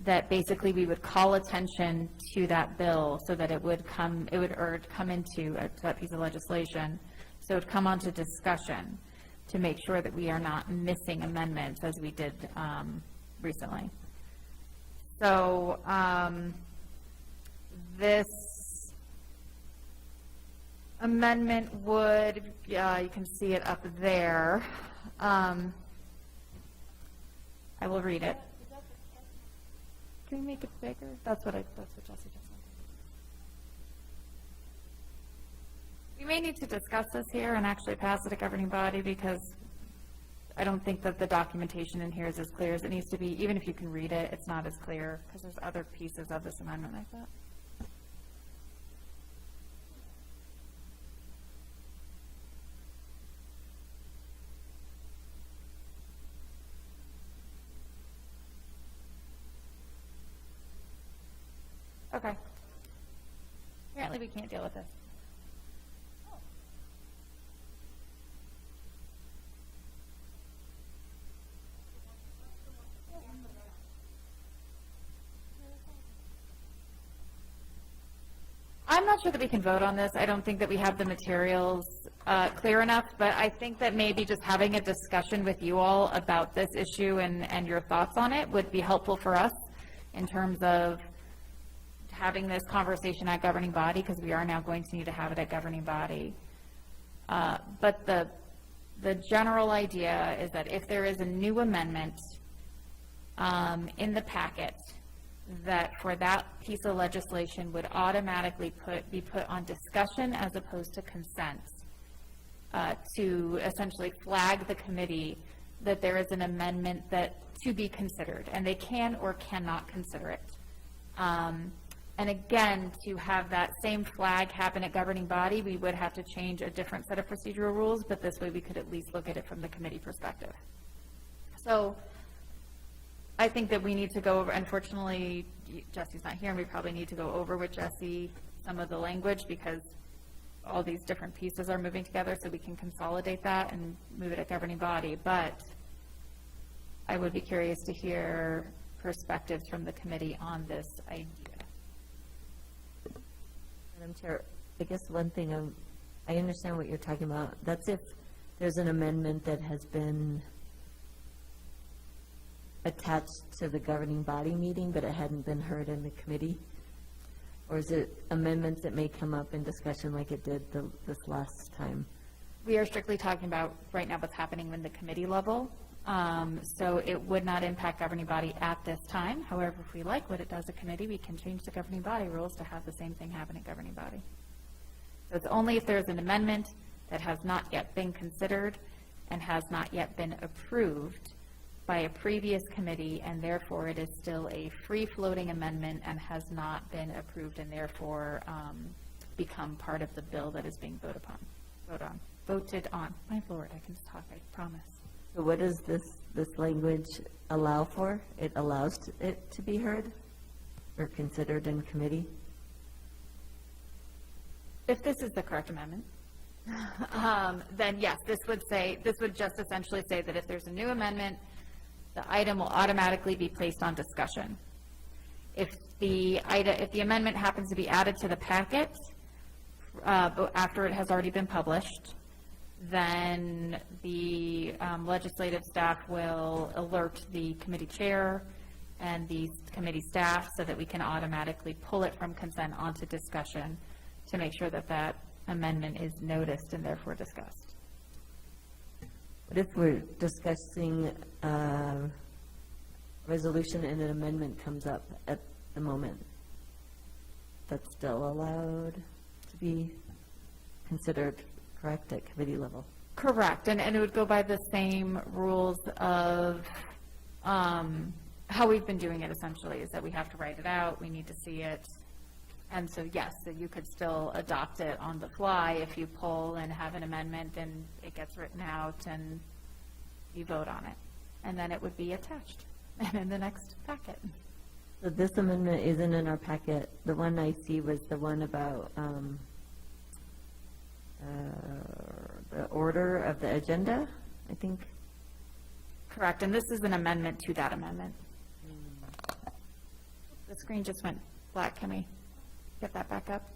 that basically we would call attention to that bill so that it would come into that piece of legislation, so it would come onto discussion to make sure that we are not missing amendments as we did recently. So this amendment would, you can see it up there. I will read it. Can we make it bigger? That's what Jesse just said. We may need to discuss this here and actually pass it to governing body because I don't think that the documentation in here is as clear as it needs to be. Even if you can read it, it's not as clear because there's other pieces of this amendment like that. Okay. Apparently we can't deal with this. I'm not sure that we can vote on this. I don't think that we have the materials clear enough, but I think that maybe just having a discussion with you all about this issue and your thoughts on it would be helpful for us in terms of having this conversation at governing body, because we are now going to need to have it at governing body. But the general idea is that if there is a new amendment in the packet, that for that piece of legislation would automatically be put on discussion as opposed to consent, to essentially flag the committee that there is an amendment that to be considered, and they can or cannot consider it. And again, to have that same flag happen at governing body, we would have to change a different set of procedural rules, but this way we could at least look at it from the committee perspective. So I think that we need to go over, unfortunately, Jesse's not here, and we probably need to go over with Jesse some of the language, because all these different pieces are moving together, so we can consolidate that and move it at governing body. But I would be curious to hear perspectives from the committee on this idea. Madam Chair, I guess one thing, I understand what you're talking about. That's if there's an amendment that has been attached to the governing body meeting, but it hadn't been heard in the committee? Or is it amendments that may come up in discussion like it did this last time? We are strictly talking about right now what's happening in the committee level. So it would not impact governing body at this time. However, if we like what it does at committee, we can change the governing body rules to have the same thing happen at governing body. So it's only if there's an amendment that has not yet been considered and has not yet been approved by a previous committee, and therefore it is still a free-floating amendment and has not been approved, and therefore become part of the bill that is being voted on. My Lord, I can just talk, I promise. So what does this language allow for? It allows it to be heard or considered in committee? If this is the correct amendment, then yes, this would just essentially say that if there's a new amendment, the item will automatically be placed on discussion. If the amendment happens to be added to the packet after it has already been published, then the legislative staff will alert the committee chair and the committee staff so that we can automatically pull it from consent onto discussion to make sure that that amendment is noticed and therefore discussed. What if we're discussing a resolution and an amendment comes up at the moment? That's still allowed to be considered, correct, at committee level? Correct, and it would go by the same rules of how we've been doing it essentially, is that we have to write it out, we need to see it. And so, yes, so you could still adopt it on the fly if you pull and have an amendment and it gets written out and you vote on it. And then it would be attached and in the next packet. So this amendment isn't in our packet. The one I see was the one about the order of the agenda, I think. Correct, and this is an amendment to that amendment. The screen just went black. Can we get that back up?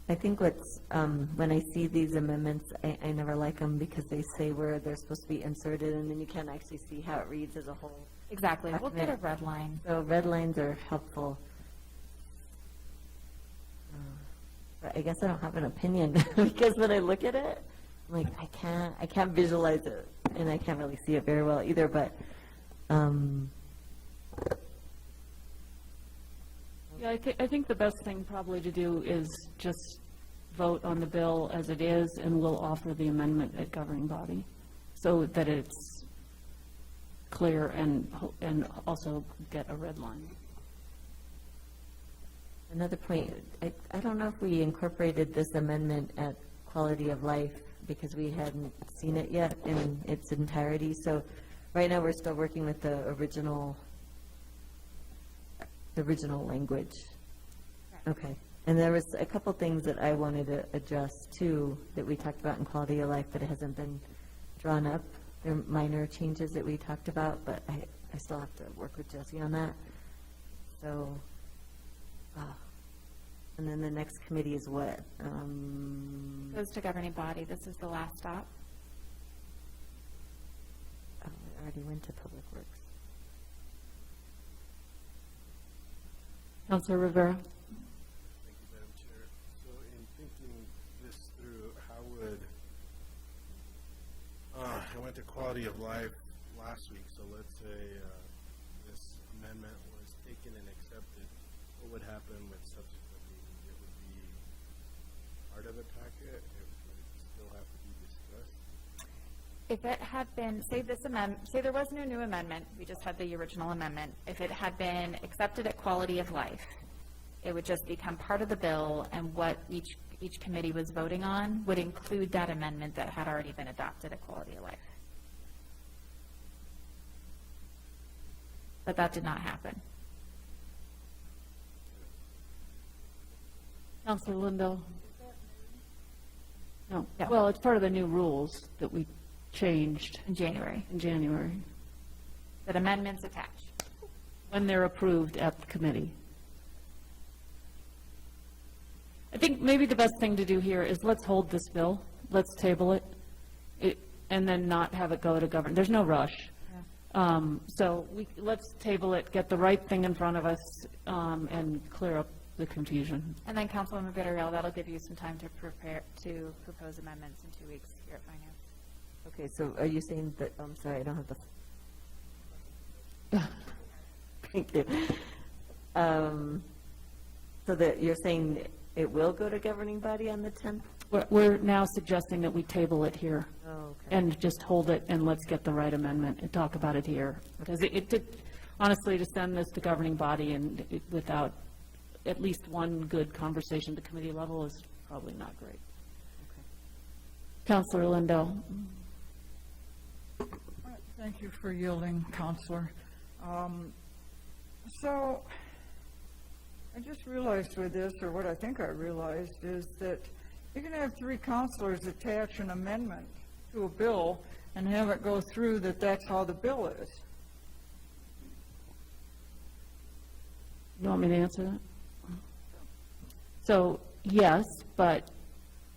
I think what's, when I see these amendments, I never like them because they say where they're supposed to be inserted, and then you can't actually see how it reads as a whole. Exactly, we'll get a red line. So red lines are helpful. But I guess I don't have an opinion because when I look at it, I'm like, I can't visualize it, and I can't really see it very well either, but, Yeah, I think the best thing probably to do is just vote on the bill as it is, and we'll offer the amendment at governing body, so that it's clear and also get a red line. Another point, I don't know if we incorporated this amendment at quality of life because we hadn't seen it yet in its entirety. So right now, we're still working with the original language. Okay. And there was a couple things that I wanted to adjust too that we talked about in quality of life, but it hasn't been drawn up. They're minor changes that we talked about, but I still have to work with Jesse on that. So, and then the next committee is what? Goes to governing body. This is the last stop. Oh, I already went to Public Works. Councilor Rivera? Thank you, Madam Chair. I went to quality of life last week, so let's say this amendment was taken and accepted, what would happen with subsequent meetings? It would be part of the packet, it would still have to be discussed? If it had been, say there was no new amendment, we just had the original amendment. If it had been accepted at quality of life, it would just become part of the bill, and what each committee was voting on would include that amendment that had already been adopted at quality of life. But that did not happen. Counselor Lindo? No, No. well, it's part of the new rules that we changed In January, in January, that amendments attached. when they're approved at the committee. I think maybe the best thing to do here is let's hold this bill, let's table it, and then not have it go to government. There's no rush. So let's table it, get the right thing in front of us, and clear up the confusion. And then Councilwoman Villarreal, that'll give you some time to propose amendments in 2 weeks here at Finance. Okay, so are you saying that, I'm sorry, I don't have the, thank you. So that you're saying it will go to governing body on the 10th? We're now suggesting that we table it here. Oh, okay. And just hold it, and let's get the right amendment and talk about it here. Because it took, honestly, to send this to governing body and without at least one good conversation at the committee level is probably not great. Counselor Lindo? Thank you for yielding, Counselor. So, I just realized with this, or what I think I realized, is that you can have 3 counselors attach an amendment to a bill and have it go through that that's how the bill is. You want me to answer that? So, yes, but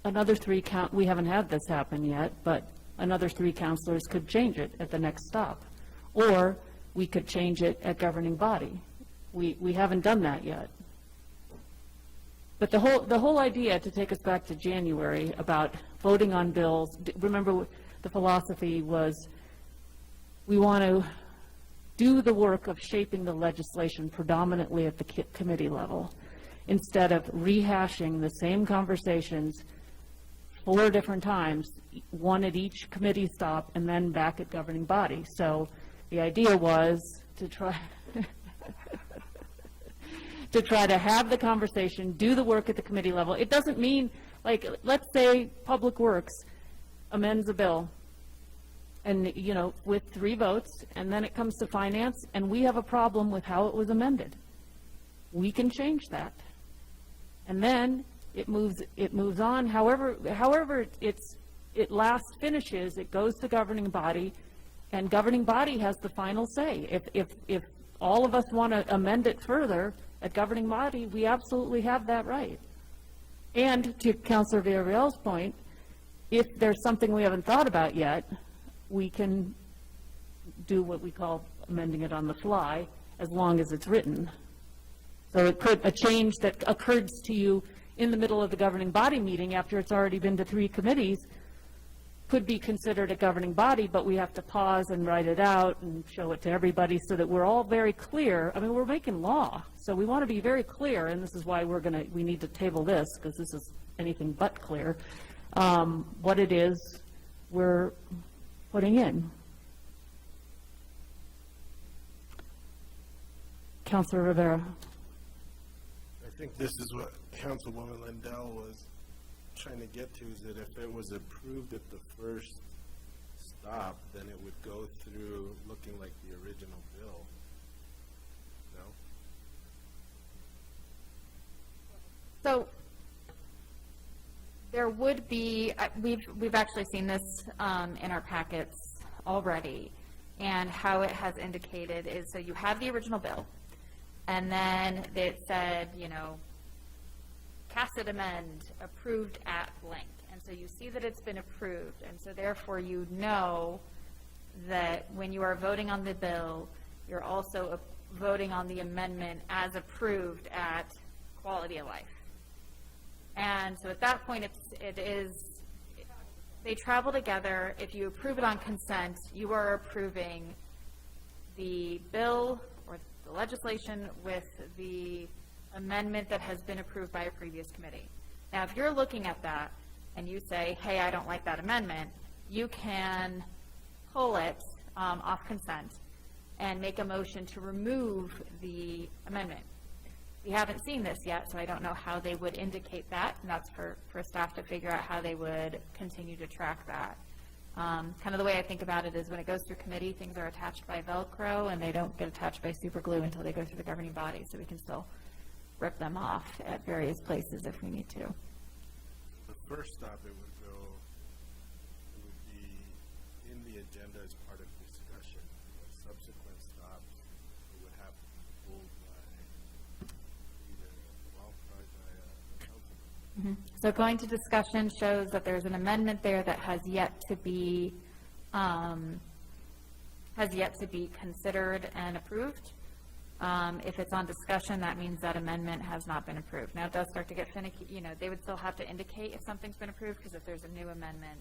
another 3 we haven't had this happen yet, but another 3 counselors could change it at the next stop. Or we could change it at governing body. We haven't done that yet. But the whole idea, to take us back to January, about voting on bills, remember the philosophy was we want to do the work of shaping the legislation predominantly at the committee level, instead of rehashing the same conversations 4 different times, one at each committee stop and then back at governing body. So the idea was to try to try to have the conversation, do the work at the committee level. It doesn't mean, like, let's say Public Works amends a bill, and, you know, with 3 votes, and then it comes to Finance, and we have a problem with how it was amended. We can change that. And then it moves on. However it last finishes, it goes to governing body, and governing body has the final say. If all of us want to amend it further at governing body, we absolutely have that right. And to Councilor Villarreal's point, if there's something we haven't thought about yet, we can do what we call amending it on the fly, as long as it's written. So it could, a change that occurs to you in the middle of the governing body meeting after it's already been to 3 committees could be considered a governing body, but we have to pause and write it out and show it to everybody so that we're all very clear. I mean, we're making law, so we want to be very clear, and this is why we need to table this, because this is anything but clear, what it is we're putting in. Councilor Rivera. I think this is what Councilwoman Lindell was trying to get to, is that if it was approved at the first stop, then it would go through looking like the original bill. No? So there would be, we've actually seen this in our packets already, and how it has indicated is, so you have the original bill, and then it said, you know, tacit amend, approved at blank. And so you see that it's been approved, and so therefore you know that when you are voting on the bill, you're also voting on the amendment as approved at quality of life. And so at that point, they travel together. If you approve it on consent, you are approving the bill or the legislation with the amendment that has been approved by a previous committee. Now, if you're looking at that and you say, hey, I don't like that amendment, you can pull it off consent and make a motion to remove the amendment. We haven't seen this yet, so I don't know how they would indicate that, and that's for staff to figure out how they would continue to track that. Kind of the way I think about it is when it goes through committee, things are attached by Velcro, and they don't get attached by super glue until they go through the governing body, so we can still rip them off at various places if we need to. The first stop it would be in the agenda as part of discussion. The subsequent stops, it would have to be pulled by either, well, probably by a councilman. So going to discussion shows that there's an amendment there that has yet to be considered and approved. If it's on discussion, that means that amendment has not been approved. Now, it does start to get finicky, they would still have to indicate if something's been approved, because if there's a new amendment,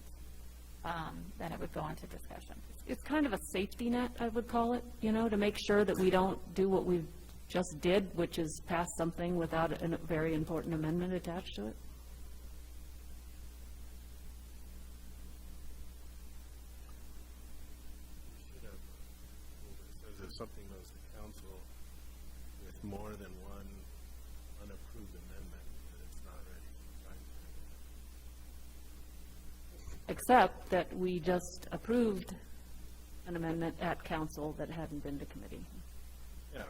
then it would go into discussion. It's kind of a safety net, I would call it, to make sure that we don't do what we just did, which is pass something without a very important amendment attached to it. We should have, it says if something goes to council with more than one unapproved amendment, that it's not ready for prime time. Except that we just approved an amendment at council that hadn't been to committee. Yeah,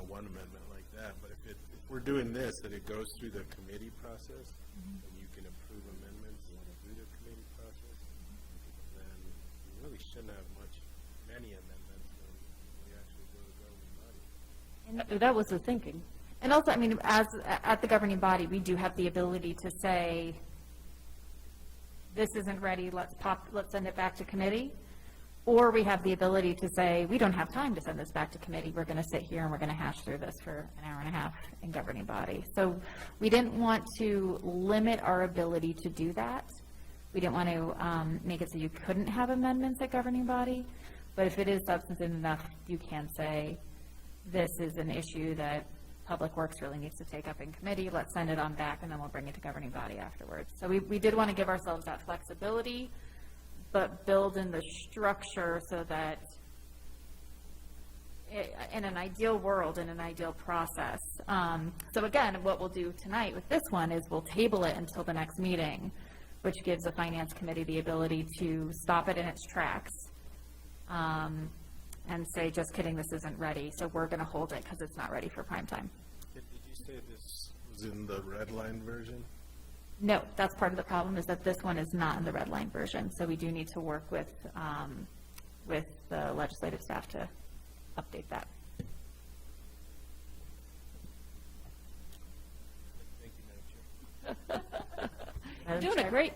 one amendment like that, but if we're doing this, that it goes through the committee process, and you can approve amendments through the committee process, then we really shouldn't have many amendments when we actually go to governing body. That was the thinking. And also, as at the governing body, we do have the ability to say, this isn't ready, let's send it back to committee. Or we have the ability to say, we don't have time to send this back to committee, we're going to sit here and we're going to hash through this for an hour and a half in governing body. So we didn't want to limit our ability to do that. We didn't want to make it so you couldn't have amendments at governing body. But if it is substantive enough, you can say, this is an issue that Public Works really needs to take up in committee, let's send it on back, and then we'll bring it to governing body afterwards. So we did want to give ourselves that flexibility, but build in the structure so that in an ideal world, in an ideal process. So again, what we'll do tonight with this one is we'll table it until the next meeting, which gives the Finance Committee the ability to stop it in its tracks and say, just kidding, this isn't ready, so we're going to hold it because it's not ready for prime time. Did you say this was in the red line version? No, that's part of the problem, is that this one is not in the red line version, so we do need to work with the legislative staff to update that. Thank you, Madam Chair. You're doing a great,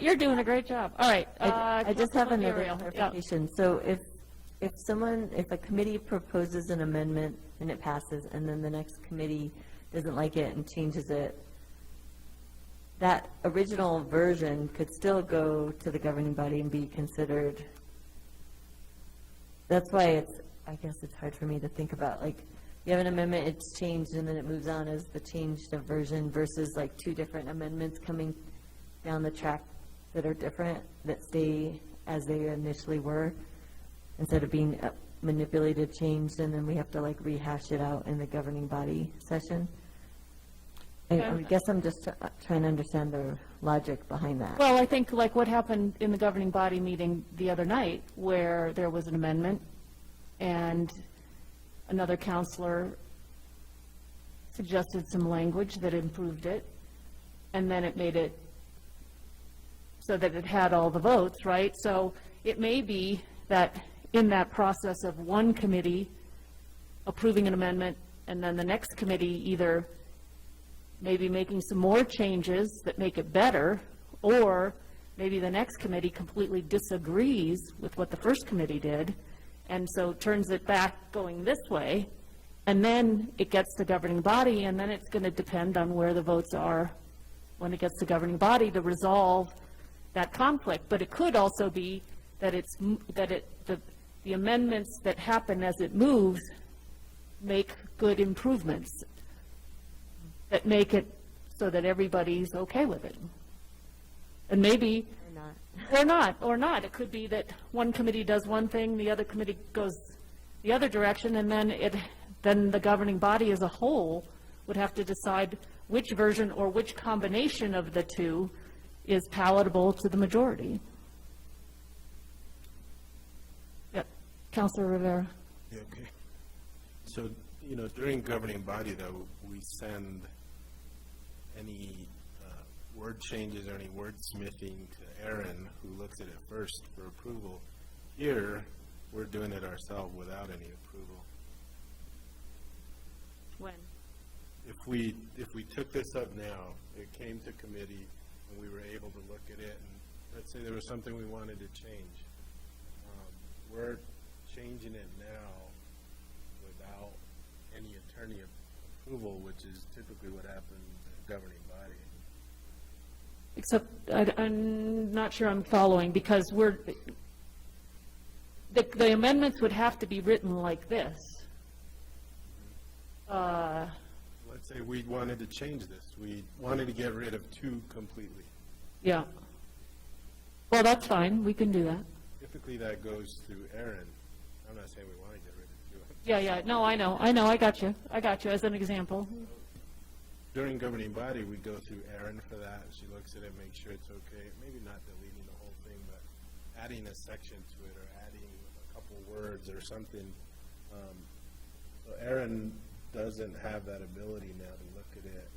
you're doing a great job. All right. I just have Councilman another Muriel. clarification. So if a committee proposes an amendment and it passes, and then the next committee doesn't like it and changes it, that original version could still go to the governing body and be considered. That's why I guess it's hard for me to think about, like, you have an amendment, it's changed, and then it moves on as the changed version versus like two different amendments coming down the track that are different, that stay as they initially were, instead of being manipulated, changed, and then we have to like rehash it out in the governing body session. I guess I'm just trying to understand the logic behind that. Well, I think like what happened in the governing body meeting the other night, where there was an amendment and another counselor suggested some language that improved it, and then it made it so that it had all the votes, right? So it may be that in that process of one committee approving an amendment, and then the next committee either maybe making some more changes that make it better, or maybe the next committee completely disagrees with what the first committee did, and so turns it back going this way, and then it gets to governing body, and then it's going to depend on where the votes are when it gets to governing body to resolve that conflict, but it could also be that the amendments that happen as it moves make good improvements, that make it so that everybody's okay with it. And maybe, Or not. or not. It could be that one committee does one thing, the other committee goes the other direction, and then the governing body as a whole would have to decide which version or which combination of the two is palatable to the majority. Yep. Councilor Rivera. Yeah, okay. So, during governing body, though, we send any word changes or any wordsmithing to Aaron, who looks at it first for approval. Here, we're doing it ourselves without any approval. When? If we took this up now, it came to committee, and we were able to look at it, and let's say there was something we wanted to change. We're changing it now without any attorney approval, which is typically what happens in a governing body. Except, I'm not sure I'm following, because the amendments would have to be written like this. Let's say we wanted to change this. We wanted to get rid of 2 completely. Yeah. Well, that's fine, we can do that. Typically, that goes through Aaron. I'm not saying we want to get rid of 2. Yeah, no, I know, I got you, as an example. During governing body, we go through Aaron for that. She looks at it, makes sure it's okay. Maybe not deleting the whole thing, but adding a section to it or adding a couple words or something. So Aaron doesn't have that ability now to look at it.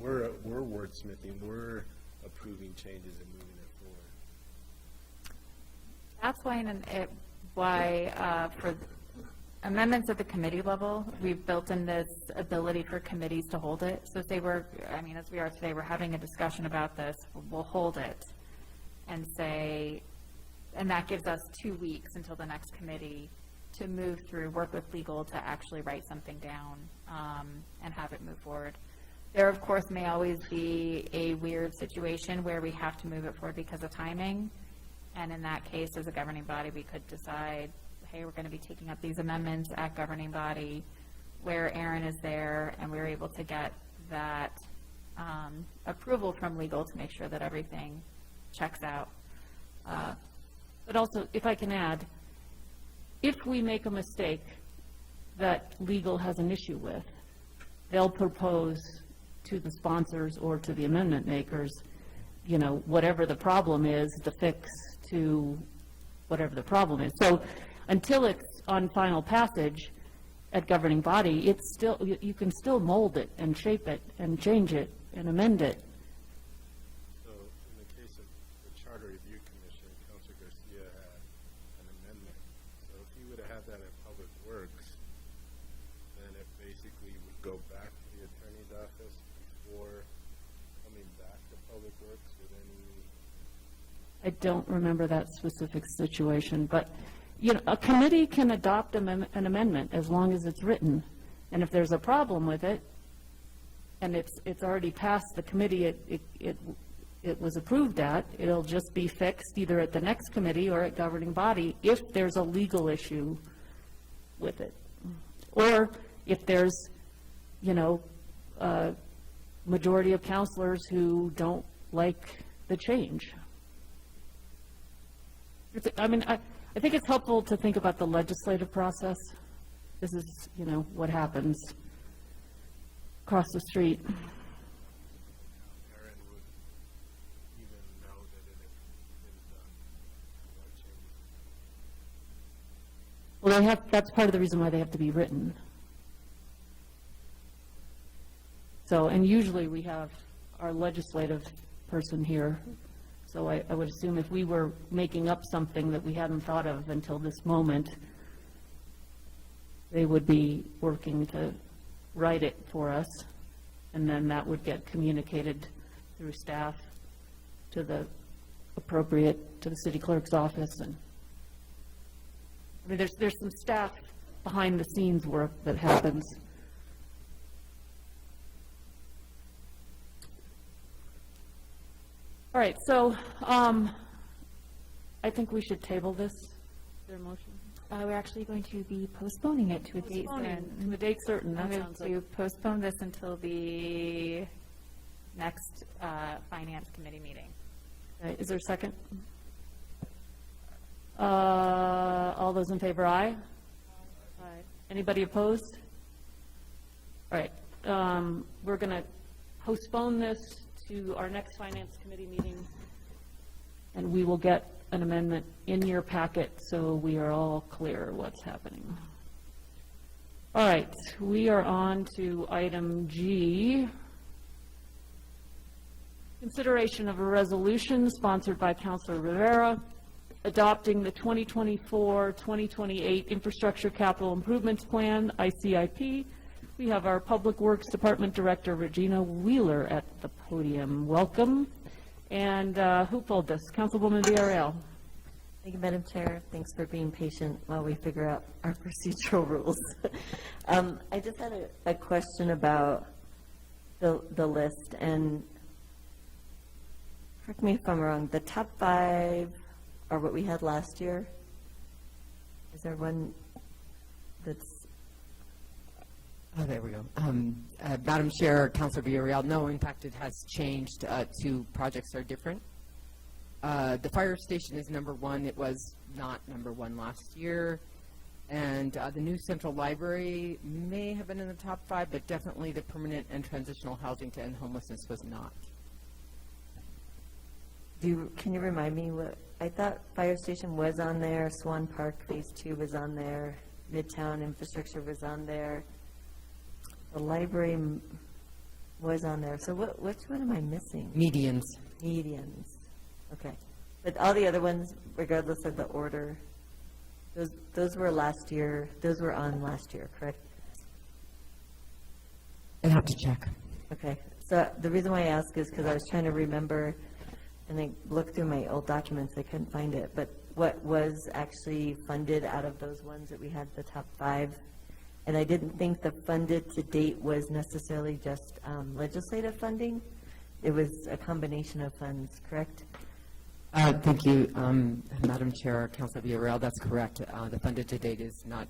We're wordsmithing. We're approving changes and moving it forward. That's why for amendments at the committee level, we've built in this ability for committees to hold it. So say as we are today, we're having a discussion about this, we'll hold it and say, and that gives us 2 weeks until the next committee to move through, work with legal to actually write something down and have it move forward. There, of course, may always be a weird situation where we have to move it forward because of timing. And in that case, as a governing body, we could decide, hey, we're going to be taking up these amendments at governing body where Aaron is there, and we're able to get that approval from legal to make sure that everything checks out. But also, if I can add, if we make a mistake that legal has an issue with, they'll propose to the sponsors or to the amendment makers, whatever the problem is, the fix to whatever the problem is. So until it's on final passage at governing body, it's still, you can still mold it and shape it and change it and amend it. So in the case of the Charter Review Commission, Councilor Garcia had an amendment. So if he would have had that at Public Works, then it basically would go back to the attorney's office before coming back to Public Works with any... I don't remember that specific situation, but, a committee can adopt an amendment as long as it's written. And if there's a problem with it, and it's already passed the committee it was approved at, it'll just be fixed either at the next committee or at governing body if there's a legal issue with it. Or if there's, a majority of counselors who don't like the change. I think it's helpful to think about the legislative process. This is, what happens across the street. Aaron would even know that it had been done. What changes. Well, that's part of the reason why they have to be written. So, and usually we have our legislative person here. So I would assume if we were making up something that we hadn't thought of until this moment, they would be working to write it for us, and then that would get communicated through staff to the city clerk's office. And there's some staff behind the scenes work that happens. All right, so, I think we should table this. Is there a motion? We're actually going to be postponing it to a date certain. To a date certain, that I'm going sounds like. to postpone this until the next Finance Committee meeting. Okay, is there a second? All those in favor, aye? Aye. Anybody opposed? All right, we're going to postpone this to our next Finance Committee meeting, and we will get an amendment in your packet so we are all clear what's happening. All right, we are on to item G. Consideration of a resolution sponsored by Councilor Rivera adopting the 2024-2028 Infrastructure Capital Improvements Plan, ICIP. We have our Public Works Department Director, Regina Wheeler, at the podium. Welcome. And who pulled this? Councilwoman Villarreal. Thank you, Madam Chair. Thanks for being patient while we figure out our procedural rules. I just had a question about the list, and correct me if I'm wrong, the top 5 are what we had last year? Is there one that's, Oh, there we go. Madam Chair, Councilor Villarreal, no, in fact, it has changed. 2 projects are different. The fire station is number 1. It was not number 1 last year. And the new central library may have been in the top 5, but definitely the permanent and transitional housing to end homelessness was not. can you remind me what, I thought fire station was on there, Swan Park Phase 2 was on there, Midtown Infrastructure was on there, the library was on there, so which one am I missing? Medians. Medians, okay. But all the other ones, regardless of the order, those were last year, those were on last year, correct? I'd have to check. Okay, so the reason why I ask is because I was trying to remember, and I looked through my old documents, I couldn't find it, but what was actually funded out of those ones that we had the top 5? And I didn't think the funded to date was necessarily just legislative funding. It was a combination of funds, correct? Thank you, Madam Chair, Councilor Villarreal. That's correct. The funded to date is not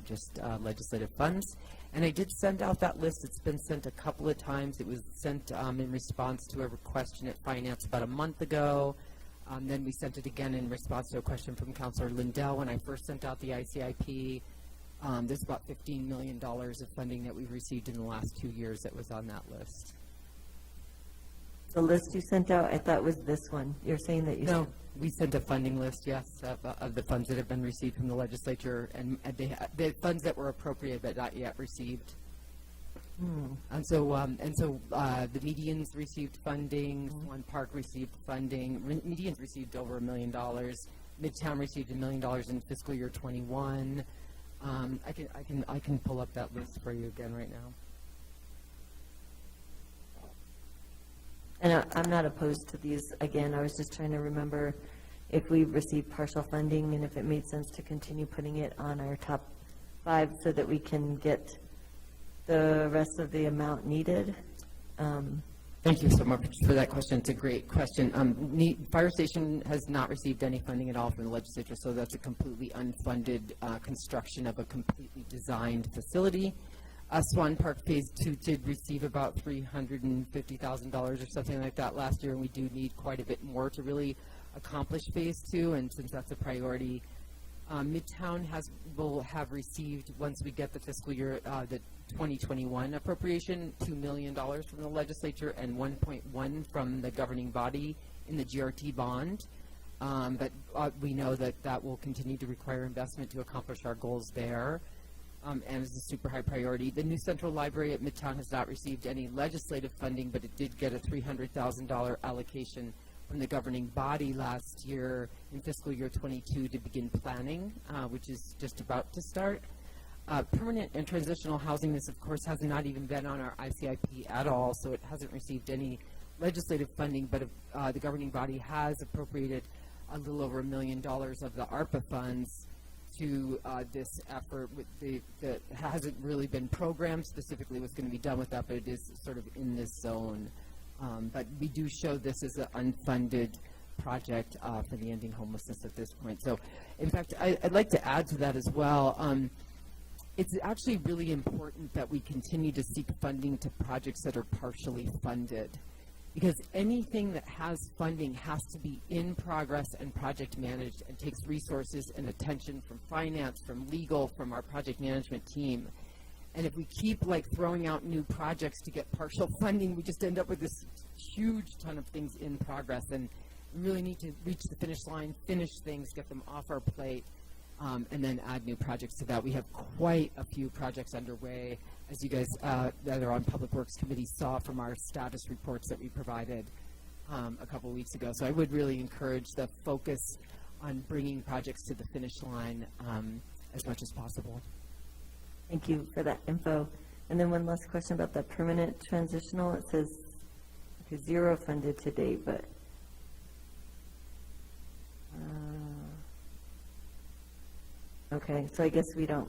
just legislative funds. And I did send out that list. It's been sent a couple of times. It was sent in response to a question at Finance about a month ago. Then we sent it again in response to a question from Councilor Lindell when I first sent out the ICIP. There's about $15 million of funding that we've received in the last 2 years that was on that list. The list you sent out, I thought was this one. You're saying that you... No, we sent a funding list, yes, of the funds that have been received from the legislature, and the funds that were appropriated but not yet received. And so the medians received funding, Swan Park received funding, medians received over $1 million, Midtown received $1 million in fiscal year 21. I can pull up that list for you again right now. And I'm not opposed to these. Again, I was just trying to remember if we received partial funding and if it made sense to continue putting it on our top 5 so that we can get the rest of the amount needed. Thank you so much for that question. It's a great question. Fire station has not received any funding at all from the legislature, so that's a completely unfunded construction of a completely designed facility. Swan Park Phase 2 did receive about $350,000 or something like that last year, and we do need quite a bit more to really accomplish Phase 2, and since that's a priority, Midtown will have received, once we get the fiscal year, the 2021 appropriation, $2 million from the legislature and 1.1 from the governing body in the GRT bond. But we know that will continue to require investment to accomplish our goals there. And is a super high priority. The new central library at Midtown has not received any legislative funding, but it did get a $300,000 allocation from the governing body last year in fiscal year 22 to begin planning, which is just about to start. Permanent and transitional housing, this of course has not even been on our ICIP at all, so it hasn't received any legislative funding, but the governing body has appropriated a little over $1 million of the ARPA funds to this effort. That hasn't really been programmed specifically what's going to be done with that, but it is sort of in this zone. But we do show this as an unfunded project for the ending homelessness at this point. So, in fact, I'd like to add to that as well. It's actually really important that we continue to seek funding to projects that are partially funded, because anything that has funding has to be in progress and project managed and takes resources and attention from finance, from legal, from our project management team. And if we keep like throwing out new projects to get partial funding, we just end up with this huge ton of things in progress. And we really need to reach the finish line, finish things, get them off our plate, and then add new projects to that. We have quite a few projects underway, as you guys that are on Public Works Committee saw from our status reports that we provided a couple weeks ago. So I would really encourage the focus on bringing projects to the finish line as much as possible. Thank you for that info. And then one last question about the permanent transitional. It says, okay, 0 funded to date, but okay, so I guess we don't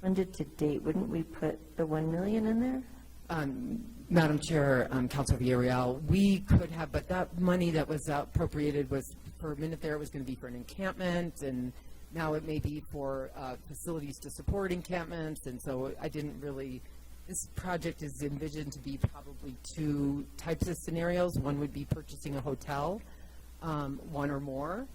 funded to date. Wouldn't we put the 1 million in there? Madam Chair, Councilor Villarreal, we could have, but that money that was appropriated was, for a minute there, it was going to be for an encampment, and now it may be for facilities to support encampments, and so I didn't really, this project is envisioned to be probably 2 types of scenarios. One would be purchasing a hotel, 1 or more.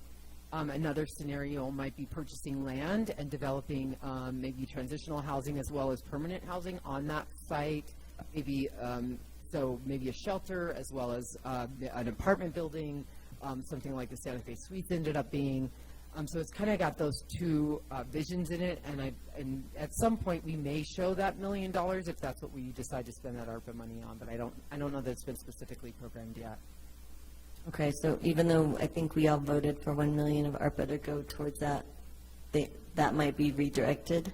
Another scenario might be purchasing land and developing maybe transitional housing as well as permanent housing on that site. Maybe maybe a shelter as well as an apartment building, something like the Santa Fe Suites ended up being. So it's kind of got those 2 visions in it, and at some point we may show that $1 million if that's what we decide to spend that ARPA money on. But I don't know that it's been specifically programmed yet. Okay, so even though I think we all voted for 1 million of ARPA to go towards that, that might be redirected?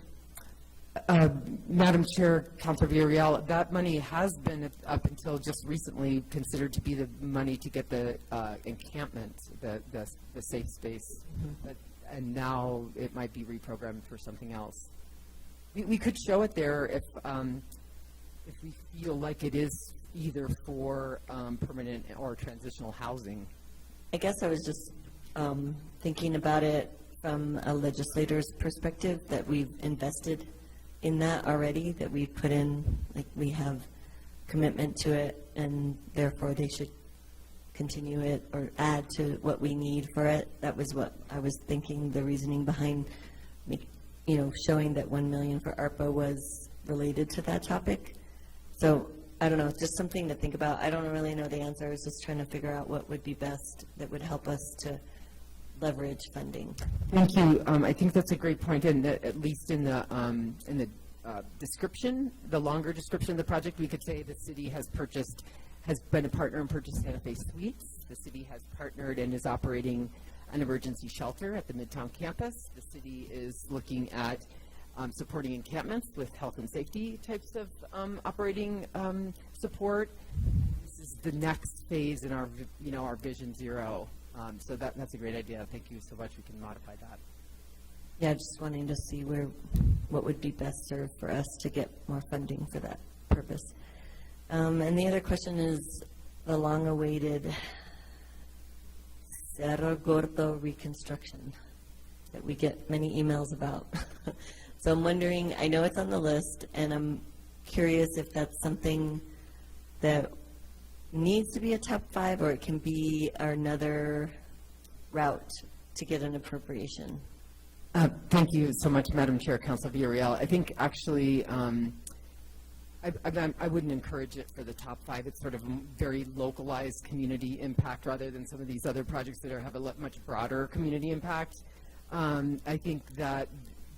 Madam Chair, Councilor Villarreal, that money has been up until just recently considered to be the money to get the encampment, the safe space, and now it might be reprogrammed for something else. We could show it there if we feel like it is either for permanent or transitional housing. I guess I was just thinking about it from a legislator's perspective, that we've invested in that already, that we've put in, like we have commitment to it, and therefore they should continue it or add to what we need for it. That was what I was thinking, the reasoning behind showing that 1 million for ARPA was related to that topic. So I don't know, it's just something to think about. I don't really know the answer. I was just trying to figure out what would be best that would help us to leverage funding. Thank you. I think that's a great point, and at least in the description, the longer description of the project, we could say the city has been a partner and purchased Santa Fe Suites. The city has partnered and is operating an emergency shelter at the Midtown campus. The city is looking at supporting encampments with health and safety types of operating support. This is the next phase in our Vision Zero. So that's a great idea. Thank you so much. We can modify that. Yeah, just wanting to see what would be best served for us to get more funding for that purpose. And the other question is the long-awaited Cerro Gordo reconstruction that we get many emails about. So I'm wondering, I know it's on the list, and I'm curious if that's something that needs to be a top 5, or it can be another route to get an appropriation. Thank you so much, Madam Chair, Councilor Villarreal. I think actually I wouldn't encourage it for the top 5. It's sort of a very localized community impact rather than some of these other projects that have a much broader community impact. I think that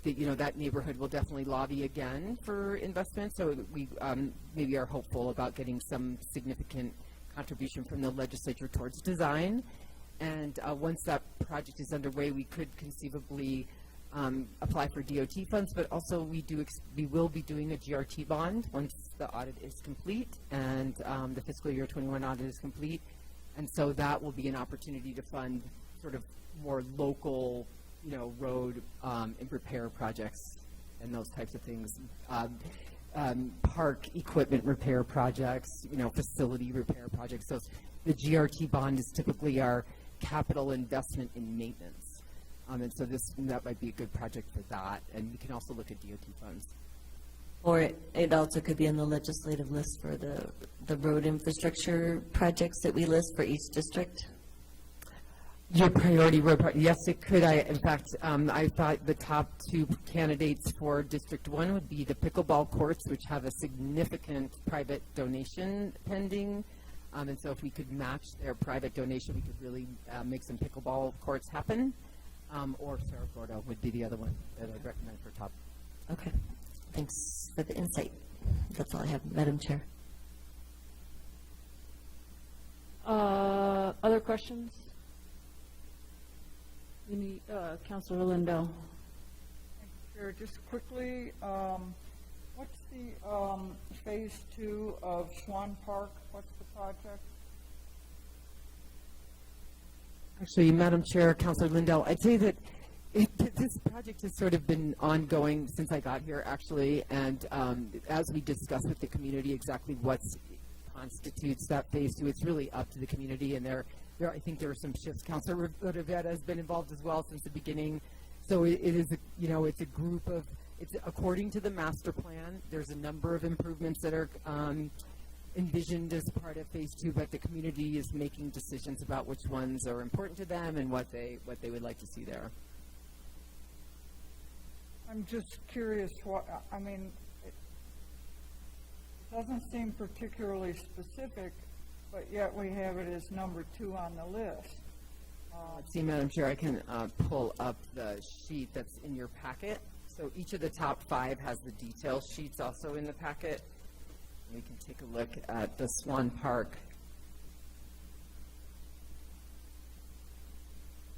that neighborhood will definitely lobby again for investment, so we maybe are hopeful about getting some significant contribution from the legislature towards design. And once that project is underway, we could conceivably apply for DOT funds, but also we will be doing a GRT bond once the audit is complete and the fiscal year 21 audit is complete. And so that will be an opportunity to fund sort of more local road and repair projects and those types of things. park equipment repair projects, facility repair projects. So the GRT bond is typically our capital investment in maintenance. And so that might be a good project for that. And we can also look at DOT funds. Or it also could be on the legislative list for the road infrastructure projects that we list for each district. Your priority road project, yes, it could. In fact, I thought the top two candidates for District 1 would be the pickleball courts, which have a significant private donation pending. And so if we could match their private donation, we could really make some pickleball courts happen. Or Cerro Gordo would be the other one that I'd recommend for top. Okay, thanks for the insight. That's all I have, Madam Chair. Other questions? Councilor Lindell. Chair, just quickly, what's the phase 2 of Swan Park? What's the project? Actually, Madam Chair, Councilor Lindell, I'd say that this project has sort of been ongoing since I got here, actually, and as we discuss with the community exactly what constitutes that phase 2, it's really up to the community, and I think there are some shifts. Councilor Rivera has been involved as well since the beginning. So it is, it's a group of, it's according to the master plan. There's a number of improvements that are envisioned as part of phase 2, but the community is making decisions about which ones are important to them and what they would like to see there. I'm just curious it doesn't seem particularly specific, but yet we have it as number 2 on the list. Let's see, Madam Chair, I can pull up the sheet that's in your packet. So each of the top 5 has the detail sheets also in the packet. We can take a look at the Swan Park.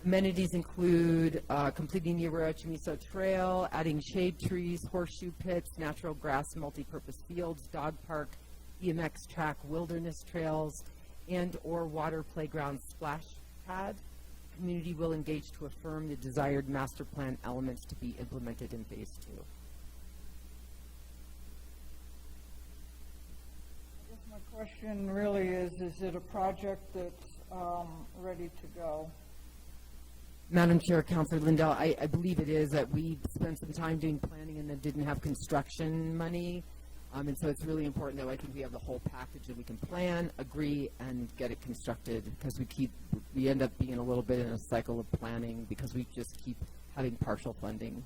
Amenities include completing the Aurora Chamiso Trail, adding shade trees, horseshoe pits, natural grass multipurpose fields, dog park, BMX track, wilderness trails, and or water playground splash pad. Community will engage to affirm the desired master plan elements to be implemented in phase 2. I guess my question really is it a project that's ready to go? Madam Chair, Councilor Lindell, I believe it is that we spent some time doing planning and then didn't have construction money. And so it's really important that I think we have the whole package that we can plan, agree, and get it constructed, because we end up being a little bit in a cycle of planning because we just keep having partial funding.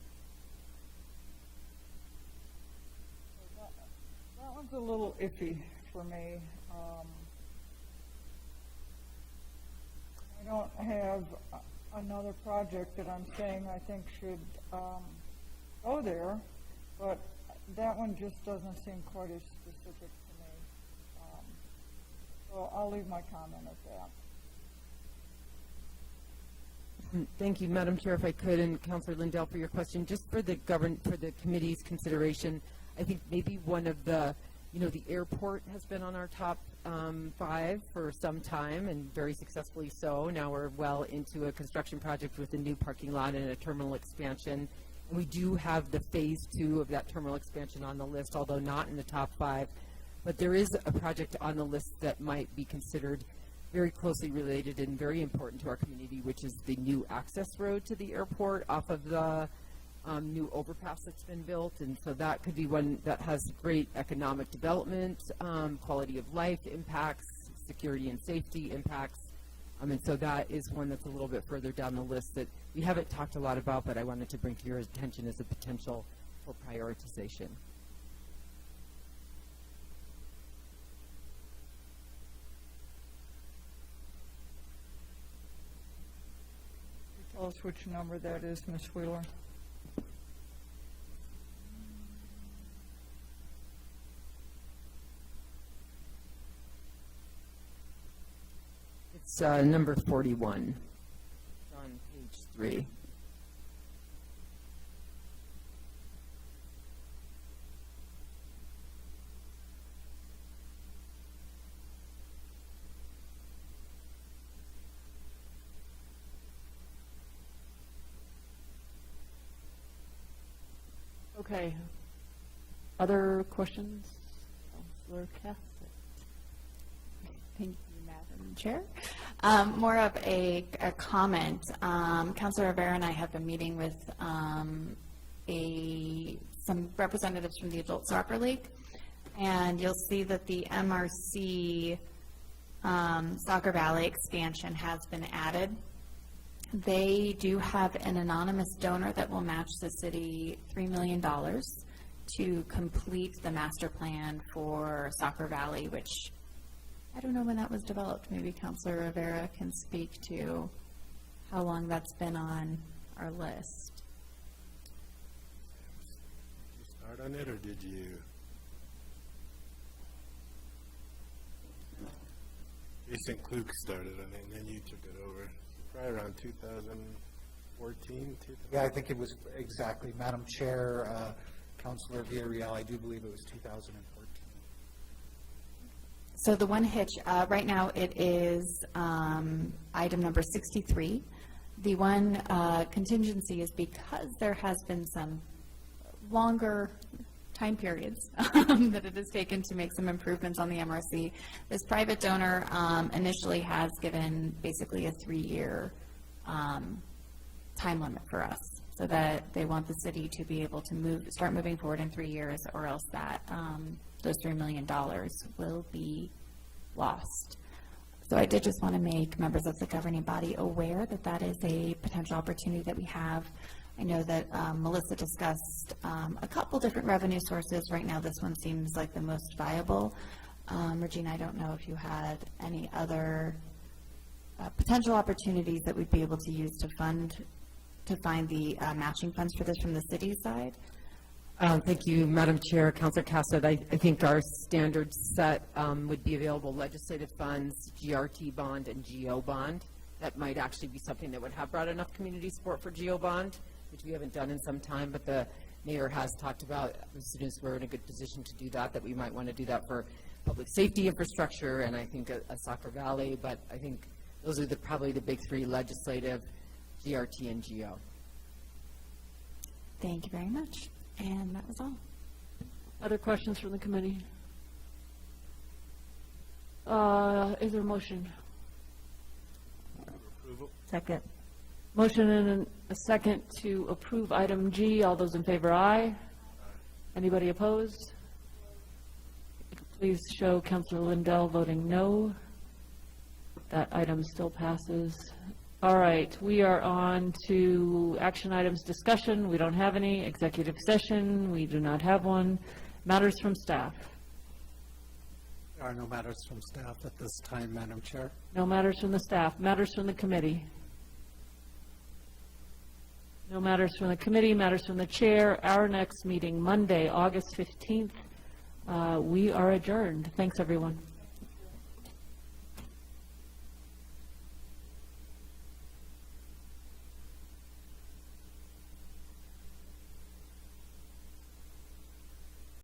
That one's a little iffy for me. I don't have another project that I'm saying I think should go there, but that one just doesn't seem quite as specific to me. So I'll leave my comment at that. Thank you, Madam Chair, if I could, and Councilor Lindell, for your question. Just for the committee's consideration, I think maybe one of the airport has been on our top 5 for some time, and very successfully so. Now we're well into a construction project with a new parking lot and a terminal expansion. And we do have the phase 2 of that terminal expansion on the list, although not in the top 5. But there is a project on the list that might be considered very closely related and very important to our community, which is the new access road to the airport off of the new overpass that's been built. And so that could be one that has great economic development, quality of life impacts, security and safety impacts. And so that is one that's a little bit further down the list that we haven't talked a lot about, but I wanted to bring to your attention as a potential for prioritization. Tell us which number that is, Ms. Wheeler. It's number 41. It's on page 3. Okay. Other questions? Counselor Cassidy? Thank you, Madam Chair. More of a comment. Councilor Rivera and I have been meeting with some representatives from the Adult Soccer League, and you'll see that the MRC Soccer Valley expansion has been added. They do have an anonymous donor that will match the city $3 million to complete the master plan for Soccer Valley, which I don't know when that was developed. Maybe Councilor Rivera can speak to how long that's been on our list. Did you start on it, or did you? Jason Klug started on it, and then you took it over. Probably around 2014, Yeah, I think it was exactly, Madam Chair, Councilor Villarreal, I do believe it was 2014. So the one hitch, right now it is item number 63. The one contingency is because there has been some longer time periods that it has taken to make some improvements on the MRC. This private donor initially has given basically a 3-year time limit for us, so that they want the city to be able to start moving forward in 3 years, or else that those $3 million will be lost. So I did just want to make members of the governing body aware that that is a potential opportunity that we have. I know that Melissa discussed a couple different revenue sources. Right now, this one seems like the most viable. Regina, I don't know if you had any other potential opportunities that we'd be able to use to find the matching funds for this from the city side. Thank you, Madam Chair, Councilor Cassidy. I think our standard set would be available legislative funds, GRT bond, and GO bond. That might actually be something that would have brought enough community support for GO bond, which we haven't done in some time, but the mayor has talked about, as soon as we're in a good position to do that, that we might want to do that for public safety infrastructure, and I think a Soccer Valley, but I think those are probably the big three: legislative, GRT, and GO. Thank you very much. And that was all. Other questions from the committee? Is there a motion? approval? Second. Motion and a second to approve item G. All those in favor, aye. Anybody opposed? Please show Councilor Lindell voting no. That item still passes. All right, we are on to action items discussion. We don't have any. Executive session, we do not have one. Matters from staff. There are no matters from staff at this time, Madam Chair. No matters from the staff. Matters from the committee. No matters from the committee. Matters from the chair. Our next meeting, Monday, August 15th. We are adjourned. Thanks, everyone.